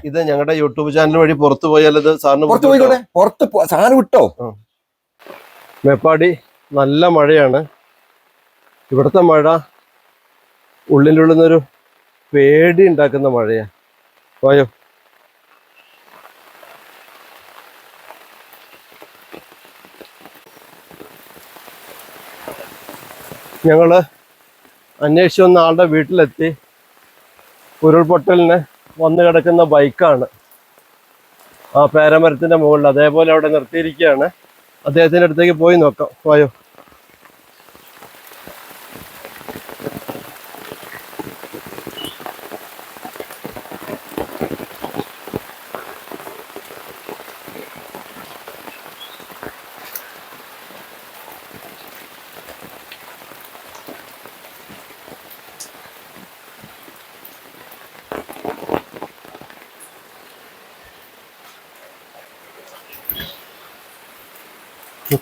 ഇത് ഞങ്ങളുടെ YouTube channel വഴി പുറത്തു പോയാൽ ഇത് സാറിന് പുറത്ത് പോയിക്കോട്ടെ, പുറത്ത് സാധനം വിട്ടോ. മേപ്പാടി നല്ല മഴയാണ്. ഇവിടുത്തെ മഴ ഉള്ളിലുള്ളുന്നൊരു പേടി ഉണ്ടാക്കുന്ന മഴയാ. പോയോ ഞങ്ങള് അന്വേഷിച്ച് വന്ന ആളുടെ വീട്ടിലെത്തി. ഉരുൾപൊട്ടലിന് വന്നു കിടക്കുന്ന ബൈക്കാണ് ആ പേരമരത്തിന്റെ മുകളിൽ, അതേപോലെ അവിടെ നിർത്തിയിരിക്കുകയാണ്. അദ്ദേഹത്തിന്റെ അടുത്തേക്ക് പോയി നോക്കാം. പോയോ.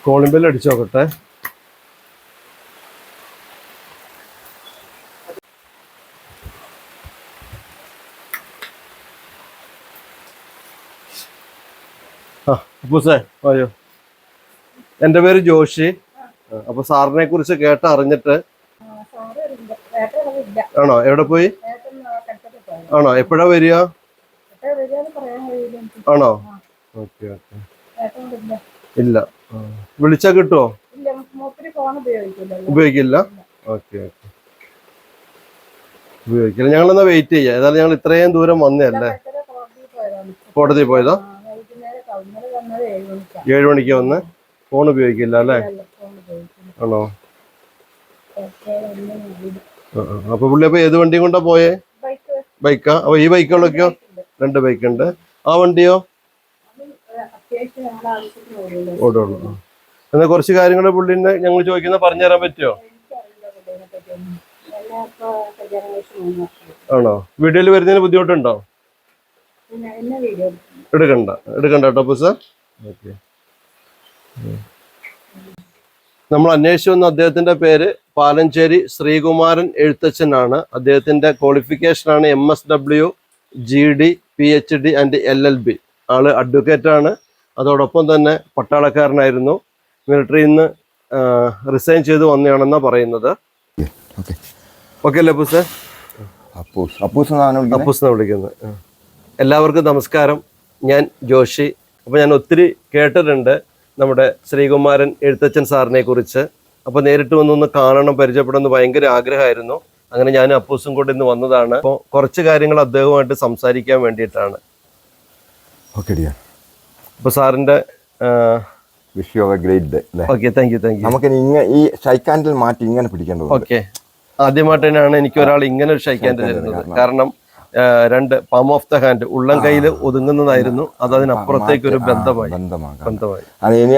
കോളിംഗ് ബെൽ അടിച്ചു നോക്കട്ടെ. അപ്പൂസേ അയ്യോ, എൻ്റെ പേര് ജോഷി. അപ്പൊ സാറിനെ കുറിച്ച് കേട്ടറിഞ്ഞിട്ട്. ആണോ? എവിടെ പോയി? ആണോ? എപ്പോഴാ വരിക? ആണോ? Okay okay. ഇല്ല. വിളിച്ചാ കിട്ടുമോ? ഉപയോഗിക്കില്ല. ഓക്കെ ഓക്കെ, ഉപയോഗിക്കില്ല. ഞങ്ങളെന്നാ വെയിറ്റ് ചെയ്യാം. ഏതായാലും ഞങ്ങൾ ഇത്രയും ദൂരം വന്നതല്ലേ. കോടതി പോയതാ? 7 മണിക്ക് വന്ന്. ഫോൺ ഉപയോഗിക്കില്ല അല്ലേ? ആണോ? അപ്പൊ പുള്ളി അപ്പൊ ഏത് വണ്ടിയും കൊണ്ടാ പോയേ? ബൈക്കാ? അപ്പൊ ഈ ബൈക്കുകളൊക്കെയോ? 2 ബൈക്കുണ്ട്. ആ വണ്ടിയോ? ഓടുള്ളൂ. എന്നാ കുറച്ച് കാര്യങ്ങൾ പുള്ളിനെ ഞങ്ങൾ ചോദിക്കുന്ന പറഞ്ഞു തരാൻ പറ്റുമോ? ആണോ? വീഡിയോയിൽ വരുന്നതിന് ബുദ്ധിമുട്ടുണ്ടോ? എടുക്കണ്ട കേട്ടോ ബുസ്. ഓക്കെ. നമ്മൾ അന്വേഷിച്ചു വന്ന അദ്ദേഹത്തിന്റെ പേര് പാലഞ്ചേരി ശ്രീകുമാരൻ എഴുത്തച്ഛനാണ്. അദ്ദേഹത്തിന്റെ ക്വാളിഫിക്കേഷനാണ് MSW, GD, PhD and LLB. ആള് അഡ്വക്കേറ്റ് ആണ്. അതോടൊപ്പം തന്നെ പട്ടാളക്കാരനായിരുന്നു. മിലിറ്ററിയിൽ നിന്ന് റിസൈൻ ചെയ്ത് വന്നതാണെന്നാ പറയുന്നത്. ഓക്കെ അല്ലേ അപ്പൂസ്? അപ്പൂസ് വിളിക്കുന്നത്. എല്ലാവർക്കും നമസ്കാരം. ഞാൻ ജോഷി. അപ്പോൾ ഞാൻ ഒത്തിരി കേട്ടിട്ടുണ്ട് നമ്മുടെ ശ്രീകുമാരൻ എഴുത്തച്ഛൻ സാറിനെ കുറിച്ച്. അപ്പോൾ നേരിട്ട് വന്നൊന്ന് കാണണം, പരിചയപ്പെടണമെന്ന് ഭയങ്കര ആഗ്രഹമായിരുന്നു. അങ്ങനെ ഞാൻ അപ്പൂസും കൂടെ ഇന്ന് വന്നതാണ്. അപ്പോൾ കുറച്ച് കാര്യങ്ങൾ അദ്ദേഹവുമായിട്ട് സംസാരിക്കാൻ വേണ്ടിയിട്ടാണ്. അപ്പോൾ സാറിൻ്റെ wish you have A great day. Okay, thank you. നമുക്ക് ഈ ഷൈക്ക് ഹാൻഡിൽ മാറ്റി ഇങ്ങനെ പിടിക്കേണ്ടത്. ഓക്കെ. ആദ്യമായിട്ട് തന്നെയാണ് എനിക്ക് ഒരാൾ ഇങ്ങനെ ഒരു ഷൈക്ക് ഹാൻഡ് തരുന്നത്. കാരണം 2 പാം ഓഫ് ദ ഹാൻഡ്, ഉള്ളം കയ്യിൽ ഒതുങ്ങുന്നതായിരുന്നു. അത് അതിനപ്പുറത്തേക്ക് ഒരു ബന്ധമായി.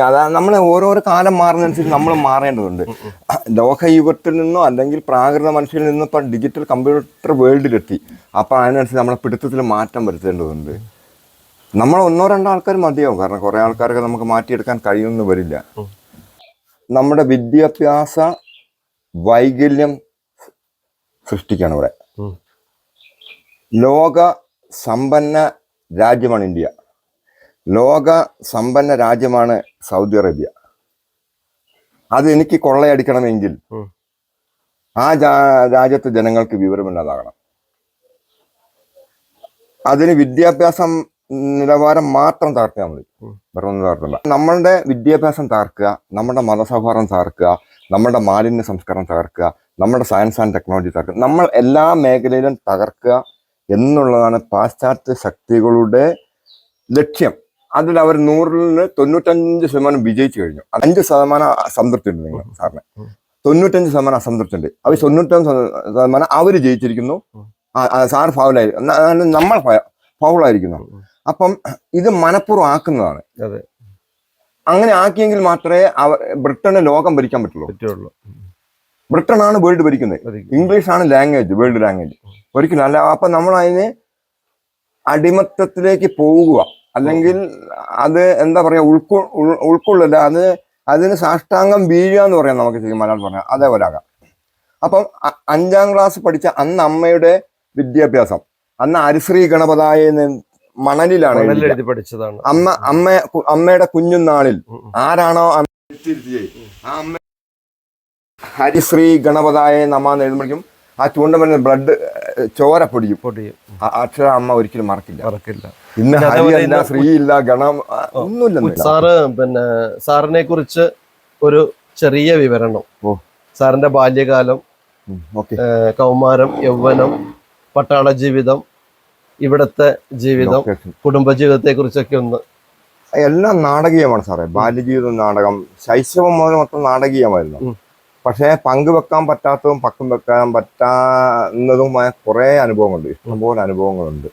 അതാ നമ്മൾ ഓരോരോ കാലം മാറുന്നതനുസരിച്ച് നമ്മൾ മാറേണ്ടതുണ്ട്. ലോകയുഗത്തിൽ നിന്നോ അല്ലെങ്കിൽ പ്രാകൃത മനുഷ്യരിൽ നിന്നോ ഇപ്പം ഡിജിറ്റൽ കമ്പ്യൂട്ടർ വേൾഡിലെത്തി. അപ്പം അതിനനുസരിച്ച് നമ്മളെ പിടുത്തത്തിൽ മാറ്റം വരുത്തേണ്ടതുണ്ട്. നമ്മൾ 1-2 ആൾക്കാർ മതിയാവും. കാരണം കുറേ ആൾക്കാരൊക്കെ നമുക്ക് മാറ്റിയെടുക്കാൻ കഴിയുമെന്ന് വരില്ല. നമ്മുടെ വിദ്യാഭ്യാസ വൈകല്യം സൃഷ്ടിക്കുകയാണ് ഇവിടെ. ലോക സമ്പന്ന രാജ്യമാണ് ഇന്ത്യ. ലോക സമ്പന്ന രാജ്യമാണ് സൗദി അറേബ്യ. അത് എനിക്ക് കൊള്ളയടിക്കണമെങ്കിൽ ആ രാജ്യത്തെ ജനങ്ങൾക്ക് വിവരമില്ലാതാകണം. അതിന് വിദ്യാഭ്യാസം നിലവാരം മാത്രം തകർക്കാൻ മതി, വേറെ ഒന്നും തകർക്കില്ല. നമ്മളുടെ വിദ്യാഭ്യാസം തകർക്കുക, നമ്മുടെ മതസൗഹാർദ്ദം തകർക്കുക, നമ്മുടെ മാലിന്യ സംസ്കരണം തകർക്കുക, നമ്മുടെ സയൻസ് ആൻഡ് ടെക്നോളജി തകർക്കുക, നമ്മൾ എല്ലാ മേഖലയിലും തകർക്കുക എന്നുള്ളതാണ് പാശ്ചാത്യ ശക്തികളുടെ ലക്ഷ്യം. അതിൽ അവർ 100-ൽ 95% വിജയിച്ചു കഴിഞ്ഞു. 5% അസംതൃപ്തി ഉണ്ട് നിങ്ങൾ സാറിന്. 95% അസംതൃപ്തി ഉണ്ട്. അവർ 95% അവർ ജയിച്ചിരിക്കുന്നു. സാർ ഫൗളായി, നമ്മൾ ഫൗളായിരിക്കുന്നു. അപ്പം ഇത് മനഃപൂർവ്വം ആക്കുന്നതാണ്. അങ്ങനെ ആക്കിയെങ്കിൽ മാത്രമേ ബ്രിട്ടന് ലോകം ഭരിക്കാൻ പറ്റുള്ളൂ. ബ്രിട്ടനാണ് വേൾഡ് ഭരിക്കുന്നത്. ഇംഗ്ലീഷാണ് ലാംഗ്വേജ്, വേൾഡ് ലാംഗ്വേജ്. ഒരിക്കലും അല്ല. അപ്പം നമ്മൾ അതിന് അടിമത്തത്തിലേക്ക് പോകുക, അല്ലെങ്കിൽ അത് എന്താ പറയുക, ഉൾക്കൊള്ളില്ല. അതിന് സാഷ്ടാംഗം വീഴുക എന്ന് പറയാം നമുക്ക് ശരിക്കും മലയാളം പറഞ്ഞാൽ. അതേപോലെ ആകാം. അപ്പം 5ാം ക്ലാസ് പഠിച്ച അന്ന് അമ്മയുടെ വിദ്യാഭ്യാസം, അന്ന് ഹരിശ്രീ ഗണപതായ മണലിലാണ് എഴുതുക. എഴുതി പഠിച്ചതാണ്. അമ്മയുടെ കുഞ്ഞുനാളിൽ ആരാണോ ആ അമ്മ ഹരിശ്രീ ഗണപതായ നമാന്ന് എഴുതുമ്പോഴേക്കും ആ ചൂണ്ടമരുന്ന് ബ്ലഡ് ചോര പൊടിയും. അക്ഷര അമ്മ ഒരിക്കലും മറക്കില്ല. ഇന്ന് ഹരിയല്ല, ശ്രീയില്ല, ഗണം ഒന്നുമില്ല. സാറ് പിന്നെ സാറിനെ കുറിച്ച് ഒരു ചെറിയ വിവരണം. സാറിന്റെ ബാല്യകാലം, കൗമാരം, യൗവനം, പട്ടാള ജീവിതം, ഇവിടത്തെ ജീവിതം, കുടുംബജീവിതത്തെ കുറിച്ചൊക്കെ ഒന്ന്. എല്ലാം നാടകീയമാണ് സാറേ. ബാല്യജീവിതം നാടകം, ശൈശവം മുതൽ മൊത്തം നാടകീയമായിരുന്നു. പക്ഷേ പങ്കുവെക്കാൻ പറ്റാത്തതും പങ്കുവെക്കാൻ പറ്റാവുന്നതുമായ കുറെ അനുഭവങ്ങളുണ്ട്, ഇഷ്ടംപോലെ അനുഭവങ്ങളുണ്ട്.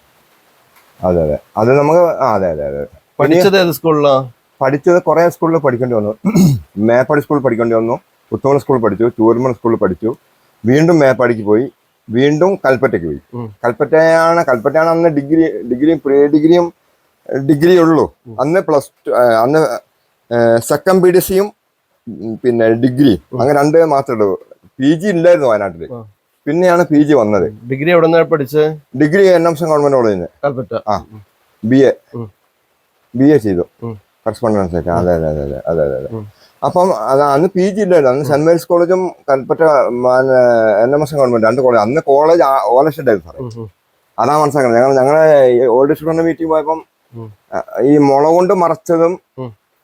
അതെ. അത് നമുക്ക് അതെ. പഠിച്ചത് ഏത് സ്കൂളിലാണ്? പഠിച്ചത് കുറെ സ്കൂളിൽ പഠിക്കേണ്ടി വന്നു. മേപ്പാടി സ്കൂളിൽ പഠിക്കേണ്ടി വന്നു, പുത്തോള സ്കൂളിൽ പഠിച്ചു, ചൂരമൺ സ്കൂളിൽ പഠിച്ചു, വീണ്ടും മേപ്പാടിക്ക് പോയി, വീണ്ടും കൽപ്പറ്റയ്ക്ക് പോയി. കൽപ്പറ്റയാണ് അന്ന് ഡിഗ്രിയും പ്രീ ഡിഗ്രി ഉള്ളൂ. അന്ന് അന്ന് സെക്കൻഡ് PDCയും പിന്നെ ഡിഗ്രി അങ്ങനെ 2 മാത്രമേ ഉള്ളൂ. PG ഇല്ലായിരുന്നു വയനാട്ടില്. പിന്നെയാണ് PG വന്നത്. ഡിഗ്രി എവിടെ പഠിച്ചത്? ഡിഗ്രി NMS ഗവൺമെന്റ് കോളേജിൽ കൽപ്പറ്റ. BA ചെയ്തു, കറസ്പോണ്ടൻസ് ആയിട്ട്. അതെ. അപ്പം അന്ന് PG ഇല്ലായിരുന്നു. അന്ന് സെന്റ് മേരീസ് കോളേജും കൽപ്പറ്റ NMS ഗവൺമെന്റ് 2 കോളേജ്. അന്ന് കോളേജ് ഓലഷെഡായിരുന്നു സാറേ. അതാ മനസ്സിലാക്കുന്നത്. ഞങ്ങളെ ഓൾഡ് സ്റ്റുഡന്റ് മീറ്റിംഗ് പോയപ്പം ഈ മുള കൊണ്ട് മറച്ചതും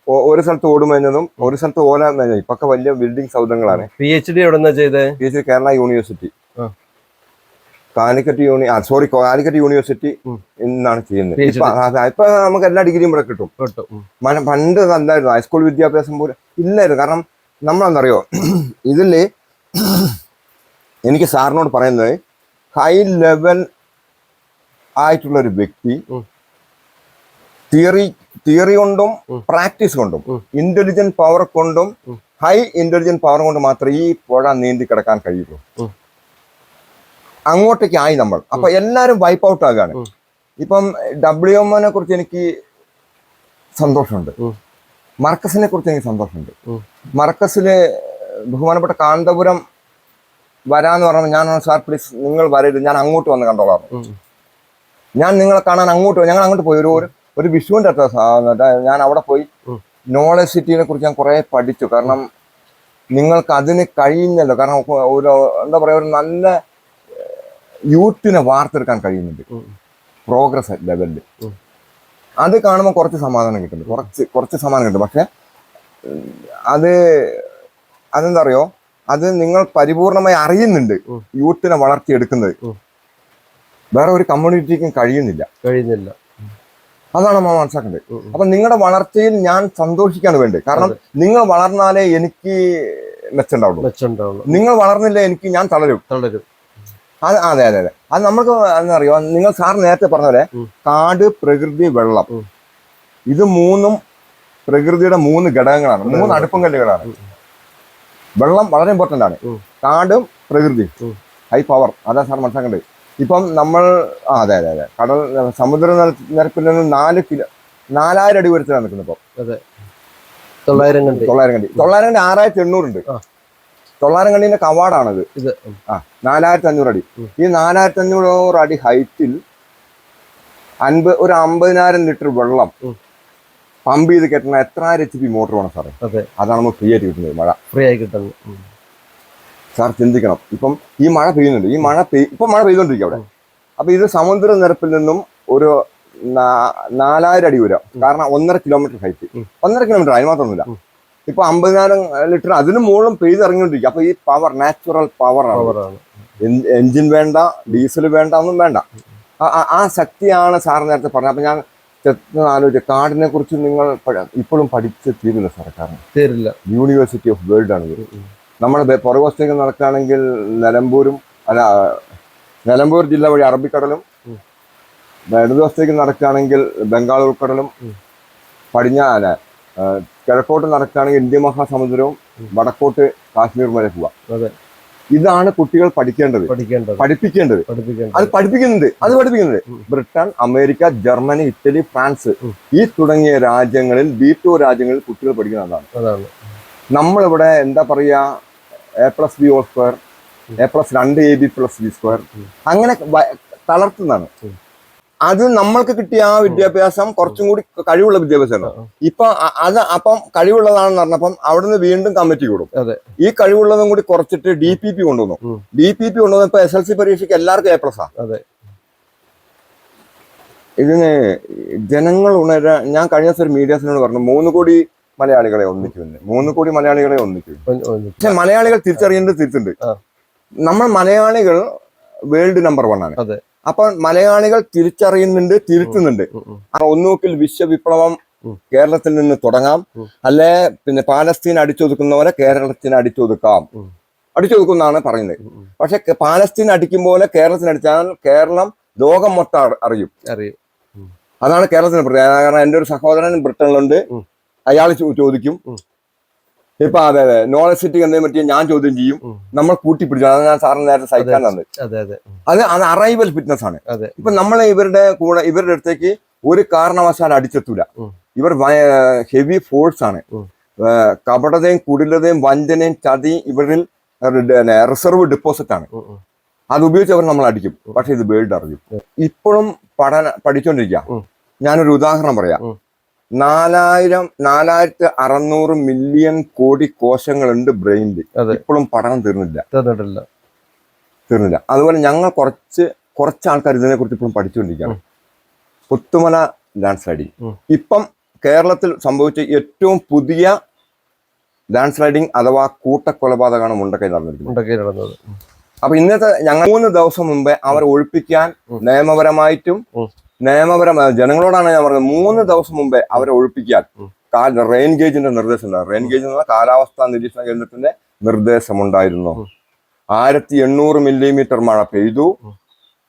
ഒരു സ്ഥലത്ത് ഓടുമേഞ്ഞതും ഒരു സ്ഥലത്ത് ഓല മേഞ്ഞതും. ഇപ്പൊക്കെ വലിയ ബിൽഡിംഗ് സൗധങ്ങളാണ്. PhD എവിടെ ചെയ്തത്? PhD Kerala university, Calicut university എന്നാണ് ചെയ്യുന്നത്. ഇപ്പൊ നമുക്ക് എല്ലാ ഡിഗ്രിയും ഇവിടെ കിട്ടും. പണ്ട് നല്ലായിരുന്നു. ഹൈസ്കൂൾ വിദ്യാഭ്യാസം പോലെ ഇല്ലായിരുന്നു. കാരണം നമ്മളെന്നറിയോ, ഇതില് എനിക്ക് സാറിനോട് പറയുന്നത്, ഹൈ ലെവൽ ആയിട്ടുള്ള ഒരു വ്യക്തി തിയറി കൊണ്ടും പ്രാക്ടീസ് കൊണ്ടും ഇന്റലിജന്റ് പവർ കൊണ്ടും ഹൈ ഇന്റലിജന്റ് പവർ കൊണ്ട് മാത്രമേ ഈ പുഴ നീന്തി കിടക്കാൻ കഴിയുള്ളൂ. അങ്ങോട്ടേക്ക് ആയി നമ്മൾ. അപ്പൊ എല്ലാരും വൈപ്പ് ഔട്ട് ആകാണ്. ഇപ്പം WMനെ കുറിച്ച് എനിക്ക് സന്തോഷമുണ്ട്, മർക്കസിനെ കുറിച്ച് എനിക്ക് സന്തോഷമുണ്ട്. മർക്കസില് ബഹുമാനപ്പെട്ട കാന്തപുരം വരാന്ന് പറഞ്ഞപ്പോൾ ഞാൻ, സാർ പ്ലീസ് നിങ്ങൾ വരരുത്, ഞാൻ അങ്ങോട്ട് വന്ന് കണ്ടോളാം. ഞാൻ നിങ്ങളെ കാണാൻ ഞങ്ങൾ അങ്ങോട്ട് പോയി. ഒരു വിഷുവിന്റെ ഞാൻ അവിടെ പോയി നോളജ് സിറ്റിനെ കുറിച്ച് ഞാൻ കുറെ പഠിച്ചു. കാരണം നിങ്ങൾക്ക് അതിന് കഴിയുന്നല്ലോ. കാരണം ഒരു എന്താ പറയാ, ഒരു നല്ല യൂത്തിനെ വാർത്തെടുക്കാൻ കഴിയുന്നുണ്ട് പ്രോഗ്രസ് ലെവലിൽ. അത് കാണുമ്പോൾ കുറച്ച് സമാധാനം കിട്ടുന്നുണ്ട്, കുറച്ച് സമാധാനം കിട്ടും. പക്ഷെ അതെന്താ അറിയോ, അത് നിങ്ങൾ പരിപൂർണമായി അറിയുന്നുണ്ട് യൂത്തിനെ വളർത്തിയെടുക്കുന്നത്. വേറെ ഒരു കമ്മ്യൂണിറ്റിക്കും കഴിയുന്നില്ല. അതാണ് നമ്മൾ മനസ്സിലാക്കേണ്ടത്. അപ്പൊ നിങ്ങളുടെ വളർച്ചയിൽ ഞാൻ സന്തോഷിക്കാണ് വേണ്ടത്. കാരണം നിങ്ങൾ വളർന്നാലേ എനിക്ക് മെച്ചുണ്ടാവുള്ളൂ. നിങ്ങൾ വളർന്നില്ലേ ഞാൻ തളരും. അതെ. അത് നമുക്ക് എന്നറിയോ, നിങ്ങൾ സാർ നേരത്തെ പറഞ്ഞ പോലെ കാട്, പ്രകൃതി, വെള്ളം, ഇത് മൂന്നും പ്രകൃതിയുടെ 3 ഘടകങ്ങളാണ്, 3 അടുപ്പുംകല്ലുകളാണ്. വെള്ളം വളരെ ഇമ്പോർട്ടന്റ് ആണ്. കാടും പ്രകൃതി ഹൈ പവർ. അതാ സാർ മനസ്സിലാക്കേണ്ടത്. ഇപ്പം നമ്മൾ അതെ കടൽ സമുദ്ര നിരപ്പിൽ നിന്ന് 4000 അടി ഉയരത്തിലാണ് നിൽക്കുന്നത്. ഇപ്പം 900 കണ്ടി 6800 ഉണ്ട്. 900 കണ്ടീന്റെ കവാടാണിത്. 4500 അടി. ഈ 4500 അടി ഹൈറ്റിൽ ഒരു 50,000 ലിറ്റർ വെള്ളം പമ്പ് ചെയ്ത് കെട്ടണ എത്ര HP മോട്ടർ വേണം സാറേ? അതാണ് നമ്മൾ ഫ്രീ ആയിട്ട് കിട്ടുന്നത്. മഴ ഫ്രീ ആയി കിട്ടുന്നത്. സാർ ചിന്തിക്കണം. ഇപ്പം ഈ മഴ പെയ്യുന്നുണ്ട്, ഇപ്പം മഴ പെയ്തുകൊണ്ടിരിക്കും അവിടെ. അപ്പൊ ഇത് സമുദ്ര നിരപ്പിൽ നിന്നും ഒരു 4000 അടി ഉയരം. കാരണം 1.5 കിലോമീറ്റർ ഹൈറ്റ്, 1.5 കിലോമീറ്റർ അതിന് മാത്രമൊന്നുമില്ല. ഇപ്പൊ 50,000 ലിറ്റർ അതിന് മുകളിലും പെയ്ത് ഇറങ്ങിക്കൊണ്ടിരിക്കും. അപ്പൊ ഈ പവർ നാച്ചുറൽ പവറാണ്. എഞ്ചിൻ വേണ്ട, ഡീസൽ വേണ്ട, ഒന്നും വേണ്ട. ആ ശക്തിയാണ് സാർ നേരത്തെ പറഞ്ഞത്. അപ്പൊ ഞാൻ ആലോചിച്ച കാടിനെ കുറിച്ച് നിങ്ങൾ ഇപ്പോഴും പഠിച്ച് തീരില്ല സാറേ. കാരണം യൂണിവേഴ്സിറ്റി ഓഫ് വേൾഡ് ആണിത്. നമ്മുടെ പുറകുവശത്തേക്ക് നടക്കുകയാണെങ്കിൽ നിലമ്പൂർ ജില്ല വഴി അറബിക്കടലും, ഇടതുവശത്തേക്ക് നടക്കുകയാണെങ്കിൽ ബംഗാൾ ഉൾക്കടലും, കിഴക്കോട്ട് നടക്കുകയാണെങ്കിൽ ഇന്ത്യൻ മഹാസമുദ്രവും, വടക്കോട്ട് കാശ്മീർ വരെ പോവാം. ഇതാണ് കുട്ടികൾ പഠിപ്പിക്കേണ്ടത്. അത് പഠിപ്പിക്കുന്നുണ്ട്. Britain, America, Germany, Italy, France ഈ തുടങ്ങിയ രാജ്യങ്ങളിൽ B2 രാജ്യങ്ങളിൽ കുട്ടികൾ പഠിക്കുന്നതാണ്. നമ്മളിവിടെ എന്താ പറയാ, A+B², A+2AB+B², അങ്ങനെ തളർത്തുന്നതാണ്. അത് നമ്മൾക്ക് കിട്ടിയ ആ വിദ്യാഭ്യാസം കുറച്ചും കൂടി കഴിവുള്ള വിദ്യാഭ്യാസമാണ്. ഇപ്പൊ അത് അപ്പം കഴിവുള്ളതാണെന്ന് പറഞ്ഞപ്പം അവിടുന്ന് വീണ്ടും കമ്മിറ്റി കൂടും. ഈ കഴിവുള്ളതും കൂടി കുറച്ചിട്ട് DPP കൊണ്ടുവന്നു. DPP കൊണ്ടുവന്നു ഇപ്പൊ SLC പരീക്ഷയ്ക്ക് എല്ലാവർക്കും A+. ഇതിന് ജനങ്ങൾ ഉണരാൻ ഞാൻ കഴിഞ്ഞ ദിവസം ഒരു മീഡിയാസിനോട് പറഞ്ഞു 3 കോടി മലയാളികളെ ഒന്നിക്കുമെന്ന്. 3 കോടി മലയാളികളെ ഒന്നിക്കും. പക്ഷെ മലയാളികൾ തിരിച്ചറിയേണ്ടത് തിരിച്ചുണ്ട്. നമ്മൾ മലയാളികൾ വേൾഡ് നമ്പർ 1 ആണ്. അപ്പൊ മലയാളികൾ തിരിച്ചറിയുന്നുണ്ട്, തിരുത്തുന്നുണ്ട്. ഒന്നുകിൽ വിശ്വവിപ്ലവം കേരളത്തിൽ നിന്ന് തുടങ്ങാം, അല്ലെ പിന്നെ പാലസ്തീൻ അടിച്ചൊതുക്കുന്നവരെ കേരളത്തിന് അടിച്ചൊതുക്കുന്നാണ് പറയുന്നത്. പക്ഷെ പാലസ്തീൻ അടിക്കും പോലെ കേരളത്തിന് അടിച്ചാൽ കേരളം ലോകം മൊത്തം അറിയും. അതാണ് കേരളത്തിന് പ്രത്യേകത. കാരണം എൻ്റെ ഒരു സഹോദരൻ ബ്രിട്ടനിലുണ്ട്, അയാൾ ചോദിക്കും. ഇപ്പൊ അതെ നോളജ് സിറ്റി എന്നതിനെ പറ്റി ഞാൻ ചോദ്യം ചെയ്യും, നമ്മൾ കൂട്ടിപ്പിടിച്ചു. അതാണ് ഞാൻ സാറിന് നേരത്തെ സഹിക്കാൻ തന്നത്. അത് അറൈവൽ ഫിറ്റ്നസ് ആണ്. ഇപ്പൊ നമ്മളെ ഇവരുടെ അടുത്തേക്ക് ഒരു കാരണവശാൽ അടിച്ചെത്തൂല. ഇവർ ഹെവി ഫോഴ്സ് ആണ്. കപടതയും കുടിലതയും വഞ്ചനയും ചതി ഇവരിൽ റിസർവ് ഡെപ്പോസിറ്റ് ആണ്. അത് ഉപയോഗിച്ച് അവർ നമ്മൾ അടിക്കും. പക്ഷെ ഇത് വേൾഡ് അറിയും. ഇപ്പോഴും പഠിച്ചോണ്ടിരിക്കുക. ഞാനൊരു ഉദാഹരണം പറയാം. 4600 മില്യൺ കോടി കോശങ്ങളുണ്ട് ബ്രെയിനിൽ. ഇപ്പോഴും പഠനം തീർന്നില്ല. അതുപോലെ ഞങ്ങൾ കുറച്ച് ആൾക്കാർ ഇതിനെ കുറിച്ച് ഇപ്പോഴും പഠിച്ചുകൊണ്ടിരിക്കുകയാണ്. പുത്തുമല ലാൻഡ് സ്ലൈഡിങ് ഇപ്പം കേരളത്തിൽ സംഭവിച്ച ഏറ്റവും പുതിയ ലാൻഡ് സ്ലൈഡിങ് അഥവാ കൂട്ടക്കൊലപാതകമാണ് മുണ്ടക്കൈ നടന്നത്. അപ്പൊ ഇന്നത്തെ ഞങ്ങൾ 3 ദിവസം മുമ്പേ അവരെ ഒഴിപ്പിക്കാൻ നിയമപരമായിട്ടും ജനങ്ങളോടാണ് ഞാൻ പറഞ്ഞത്. 3 ദിവസം മുമ്പേ അവരെ ഒഴിപ്പിക്കാൻ റെയിൻ ഗേജിന്റെ നിർദ്ദേശം ഉണ്ടായിരുന്നു. റെയിൻ ഗേജ് എന്ന് പറഞ്ഞാൽ കാലാവസ്ഥാ നിരീക്ഷണ കേന്ദ്രത്തിന്റെ നിർദ്ദേശമുണ്ടായിരുന്നു. 1800 മില്ലിമീറ്റർ മഴ പെയ്തു.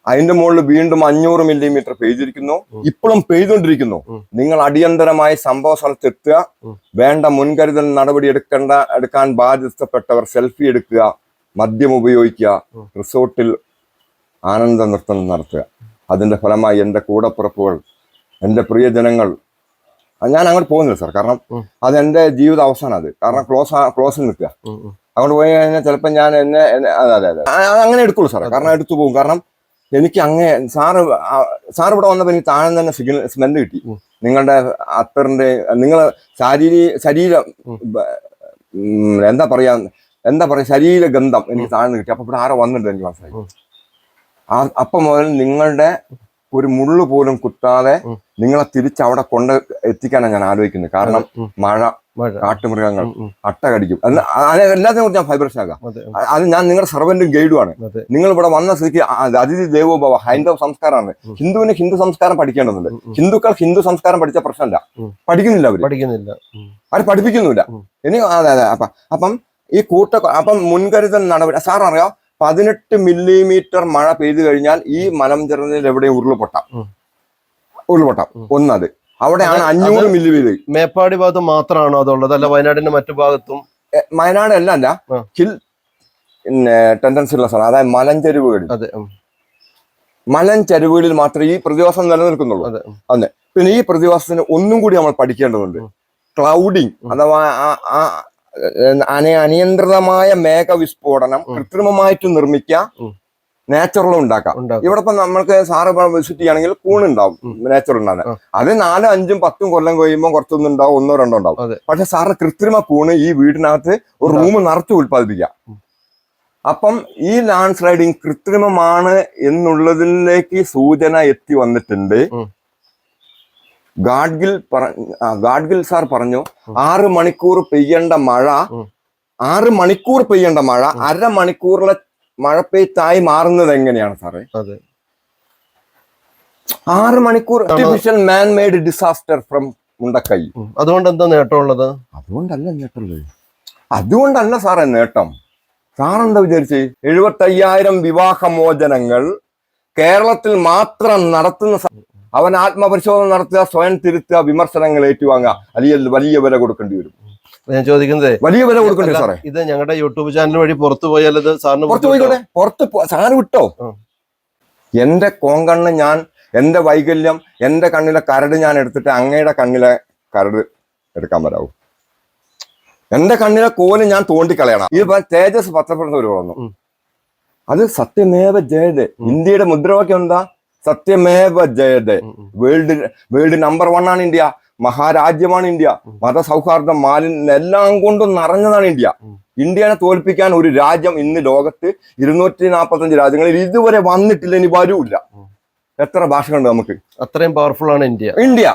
അതിന്റെ മുകളിൽ വീണ്ടും 500 മില്ലിമീറ്റർ പെയ്തിരിക്കുന്നു. ഇപ്പോഴും പെയ്തുകൊണ്ടിരിക്കുന്നു. നിങ്ങൾ അടിയന്തരമായി സംഭവ സ്ഥലത്തെത്തുക. വേണ്ട മുൻകരുതൽ നടപടി എടുക്കാൻ ബാധ്യസ്ഥപ്പെട്ടവർ സെൽഫി എടുക്കുക, മദ്യം ഉപയോഗിക്കുക, റിസോർട്ടിൽ ആനന്ദ നൃത്തം നടത്തുക. അതിന്റെ ഫലമായി എൻ്റെ കൂടപ്പിറപ്പുകൾ, എൻ്റെ പ്രിയജനങ്ങൾ, ഞാൻ അങ്ങോട്ട് പോകുന്നില്ല സാർ. കാരണം അത് എൻ്റെ ജീവിത അവസാനം. അത് കാരണം ക്ലോസിൽ നിൽക്കുക. അങ്ങോട്ട് പോയി കഴിഞ്ഞാൽ ചിലപ്പോൾ ഞാൻ എന്നെ അതെ അങ്ങനെ എടുക്കുള്ളൂ സാറേ. കാരണം എടുത്തു പോകും. കാരണം എനിക്ക് സാറ് ഇവിടെ വന്നപ്പോൾ എനിക്ക് താഴെ തന്നെ സ്മെല്ല് കിട്ടി. നിങ്ങളുടെ അത്തറിന്റെ ശരീരം എന്താ പറയാ ശരീര ഗന്ധം എനിക്ക് താഴ്ന്നു കിട്ടി. അപ്പൊ ഇവിടെ ആരോ വന്നിട്ടുണ്ട് എനിക്ക് മനസ്സിലായി. അപ്പം മുതൽ നിങ്ങളുടെ ഒരു മുള്ളു പോലും കുത്താതെ നിങ്ങളെ തിരിച്ച് അവിടെ കൊണ്ട് എത്തിക്കാനാണ് ഞാൻ ആലോചിക്കുന്നത്. കാരണം മഴ, കാട്ടുമൃഗങ്ങൾ, അട്ട കടിക്കും. എല്ലാത്തിനെ കുറിച്ച് ഞാൻ ഫൈബ്രേഷൻ ആക്കാം. അത് ഞാൻ നിങ്ങളുടെ സർവന്റും ഗൈഡുമാണ്. നിങ്ങൾ ഇവിടെ വന്ന സ്ഥിതിക്ക് അതിഥി ദേവോഭവ ഹൈന്ദവ സംസ്കാരമാണ്. ഹിന്ദുവിന് ഹിന്ദു സംസ്കാരം പഠിക്കേണ്ടതുണ്ട്. ഹിന്ദുക്കൾ ഹിന്ദു സംസ്കാരം പഠിച്ച പ്രശ്നമല്ല. പഠിക്കുന്നില്ല, അവർ പഠിപ്പിക്കുന്നില്ല. ഇനി അതെ അപ്പം ഈ അപ്പം മുൻകരുതൽ നടപടി സാർ അറിയാം. 18 മില്ലിമീറ്റർ മഴ പെയ്തു കഴിഞ്ഞാൽ ഈ മലഞ്ചെറുതിൽ എവിടെയും ഉരുൾപൊട്ടാം. ഒന്നത് അവിടെയാണ് 500 മില്ലിമീറ്റർ. മേപ്പാടി ഭാഗത്ത് മാത്രമാണോ അതുള്ളത്? അല്ല വയനാടിന്റെ മറ്റു ഭാഗത്തും? വയനാട് അല്ല ഹിൽ ടെൻഡൻസി ഉള്ള സ്ഥലം. അതായത് മലഞ്ചെരുവുകളിൽ മാത്രമേ ഈ പ്രതിഭാസം നിലനിൽക്കുന്നുള്ളൂ. അതെ. പിന്നെ ഈ പ്രതിഭാസത്തിന് ഒന്നും കൂടി നമ്മൾ പഠിക്കേണ്ടതുണ്ട്. ക്ലൗഡിങ് അഥവാ അനിയന്ത്രിതമായ മേഘവിസ്ഫോടനം കൃത്രിമമായിട്ട് നിർമ്മിക്കുക, നാച്ചുറലും ഉണ്ടാക്കാം. ഇവിടെ ഇപ്പൊ നമ്മൾക്ക് സാറ് വിസിറ്റ് ചെയ്യുകയാണെങ്കിൽ കൂണുണ്ടാവും, നാച്ചുറൽ ഉണ്ടാകുന്നത്. അത് 4, 5, 10 കൊല്ലം കഴിയുമ്പോൾ കുറച്ചൊന്നും ഉണ്ടാവും, 1, 2 ഉണ്ടാവും. പക്ഷെ സാറ് കൃത്രിമ കൂണ് ഈ വീടിനകത്ത് ഒരു റൂം നിറച്ച് ഉത്പാദിപ്പിക്കാം. അപ്പം ഈ ലാൻഡ് സ്ലൈഡിങ് കൃത്രിമമാണ് എന്നുള്ളതിലേക്ക് സൂചന എത്തി വന്നിട്ടുണ്ട്. ഗാഡ്ഗിൽ സാർ പറഞ്ഞു 6 മണിക്കൂർ പെയ്യേണ്ട മഴ 1/2 മഴ പെയ്ത്തായി മാറുന്നത് എങ്ങനെയാണ് സാറേ? 6 മണിക്കൂർ artificial man made disaster from Mundakkai. അതുകൊണ്ട് എന്താ നേട്ടമുള്ളത്? അതുകൊണ്ടല്ല സാറേ നേട്ടം. സാറെന്താ വിചാരിച്ച് 75,000 വിവാഹമോചനങ്ങൾ കേരളത്തിൽ മാത്രം നടത്തുന്ന അവൻ ആത്മപരിശോധന നടത്തുക, സ്വയം തിരുത്തുക, വിമർശനങ്ങൾ ഏറ്റുവാങ്ങുക, അല്ലെങ്കിൽ വലിയ വില കൊടുക്കേണ്ടി വരും. ഞാൻ ചോദിക്കുന്നത് വലിയ വില കൊടുക്കേണ്ടി സാറേ. ഇത് ഞങ്ങളുടെ യൂട്യൂബ് ചാനൽ വഴി പുറത്തു പോയാൽ സാറിന് സാറ് വിട്ടോ. എന്റെ കോങ്കണ്ണ് എന്റെ വൈകല്യം, എന്റെ കണ്ണിലെ കരട് ഞാൻ എടുത്തിട്ട് അങ്ങയുടെ കണ്ണിലെ കരട് എടുക്കാൻ വരാവൂ. എന്റെ കണ്ണിലെ കോല് ഞാൻ തോണ്ടിക്കളയണം. ഈ തേജസ് പത്രപ്രവർത്തകർ വന്നു. അത് സത്യമേവ ജയതേ. ഇന്ത്യയുടെ മുദ്രാവാക്യം എന്താ? സത്യമേവ ജയതേ. വേൾഡ് നമ്പർ 1 ആണ് ഇന്ത്യ. മഹാരാജ്യമാണ് ഇന്ത്യ. മതസൗഹാർദ്ദം, മാലിന്യം എല്ലാം കൊണ്ടും നിറഞ്ഞതാണ് ഇന്ത്യ. ഇന്ത്യനെ തോൽപ്പിക്കാൻ ഒരു രാജ്യം ഇന്ന് ലോകത്ത് 245 രാജ്യങ്ങളിൽ ഇതുവരെ വന്നിട്ടില്ല, ഇനി വരൂല്ല. എത്ര ഭാഷകളുണ്ട് നമുക്ക്? അത്രയും പവർഫുൾ ആണ് ഇന്ത്യ.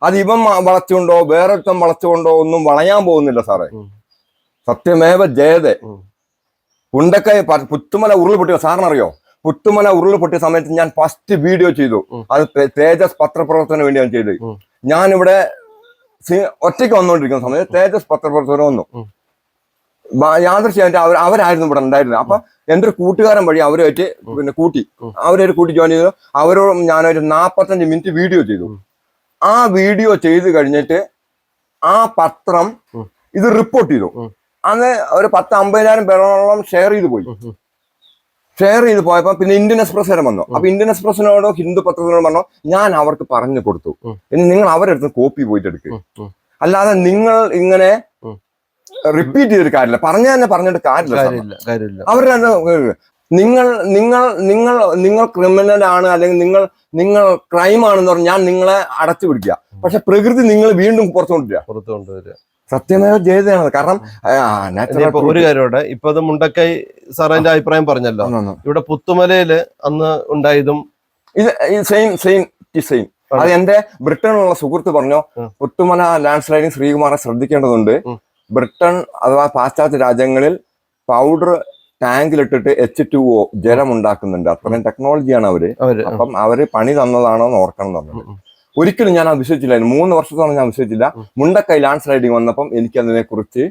അത് ഇവൻ വളച്ചുകൊണ്ടോ വേറൊരുത്തം വളച്ചുകൊണ്ടോ ഒന്നും വളയാൻ പോകുന്നില്ല സാറേ. സത്യമേവ ജയതേ. പുണ്ടക്കൈ പുത്തുമല ഉരുൾപൊട്ടിയ സാറിനറിയോ? പുത്തുമല ഉരുൾപൊട്ടിയ സമയത്ത് ഞാൻ ഫസ്റ്റ് വീഡിയോ ചെയ്തു. അത് തേജസ് പത്രപ്രവർത്തനം വേണ്ടി ഞാൻ ചെയ്തത്. ഞാനിവിടെ ഒറ്റയ്ക്ക് വന്നുകൊണ്ടിരിക്കുന്ന സമയത്ത് തേജസ് പത്രപ്രവർത്തനം വന്നു. യാദൃശ്യമായിട്ട് അവരായിരുന്നു ഇവിടെ ഉണ്ടായിരുന്നത്. അപ്പൊ എന്റെ ഒരു കൂട്ടുകാരൻ വഴി അവരുമായിട്ട് അവരൊരു കൂട്ടി ജോയിൻ ചെയ്തു. അവരോട് ഞാനൊരു 45 മിനിറ്റ് വീഡിയോ ചെയ്തു. ആ വീഡിയോ ചെയ്ത് കഴിഞ്ഞിട്ട് ആ പത്രം ഇത് റിപ്പോർട്ട് ചെയ്തു. അന്ന് ഒരു 10-50,000 പേരോളം ഷെയർ ചെയ്ത് പോയപ്പോ പിന്നെ ഇന്ത്യൻ എക്സ്പ്രസ് വരെ വന്നു. അപ്പൊ ഇന്ത്യൻ എക്സ്പ്രസിനോടോ ഹിന്ദു പത്രത്തിനോട് പറഞ്ഞോ, ഞാൻ അവർക്ക് പറഞ്ഞു കൊടുത്തു, ഇനി നിങ്ങൾ അവരെടുത്ത് കോപ്പി പോയിട്ട് എടുക്കുക. അല്ലാതെ നിങ്ങൾ ഇങ്ങനെ റിപ്പീറ്റ് ചെയ്തൊരു കാര്യമില്ല, പറഞ്ഞിട്ട് കാര്യമില്ല. അവരുടെ നിങ്ങൾ ക്രിമിനൽ ആണ്, അല്ലെങ്കിൽ നിങ്ങൾ ക്രൈം ആണെന്ന് പറഞ്ഞാൽ ഞാൻ നിങ്ങളെ അടച്ചു പിടിക്കുക. പക്ഷെ പ്രകൃതി നിങ്ങൾ വീണ്ടും പുറത്തു കൊണ്ടുവരിക. സത്യമേവ ജയതയാണ്. കാരണം ഒരു കാര്യമുണ്ട്. ഇപ്പൊ അത് മുണ്ടക്കൈ സാറിന്റെ അഭിപ്രായം പറഞ്ഞല്ലോ, ഇവിടെ പുത്തുമലയില് അന്ന് ഉണ്ടായതും ഇത് സെയിം. അത് എന്റെ ബ്രിട്ടനിലുള്ള സുഹൃത്ത് പറഞ്ഞു, പുത്തുമല ലാൻഡ് സ്ലൈഡിങ് ശ്രീകുമാറെ ശ്രദ്ധിക്കേണ്ടതുണ്ട്. ബ്രിട്ടൻ അഥവാ പാശ്ചാത്യ രാജ്യങ്ങളിൽ പൗഡർ ടാങ്കിലിട്ടിട്ട് H2O ജലം ഉണ്ടാക്കുന്നുണ്ട്. അത്രയും ടെക്നോളജിയാണ് അവര്. അപ്പം അവര് പണി തന്നതാണോ എന്ന് ഓർക്കണം എന്ന് പറഞ്ഞത്. ഒരിക്കലും ഞാൻ അത് വിശ്വസിച്ചില്ലായിരുന്നു. 3 വർഷത്തോളം ഞാൻ വിശ്വസിച്ചില്ല. മുണ്ടക്കൈ ലാൻഡ് സ്ലൈഡിങ് വന്നപ്പം എനിക്ക് അതിനെ കുറിച്ച്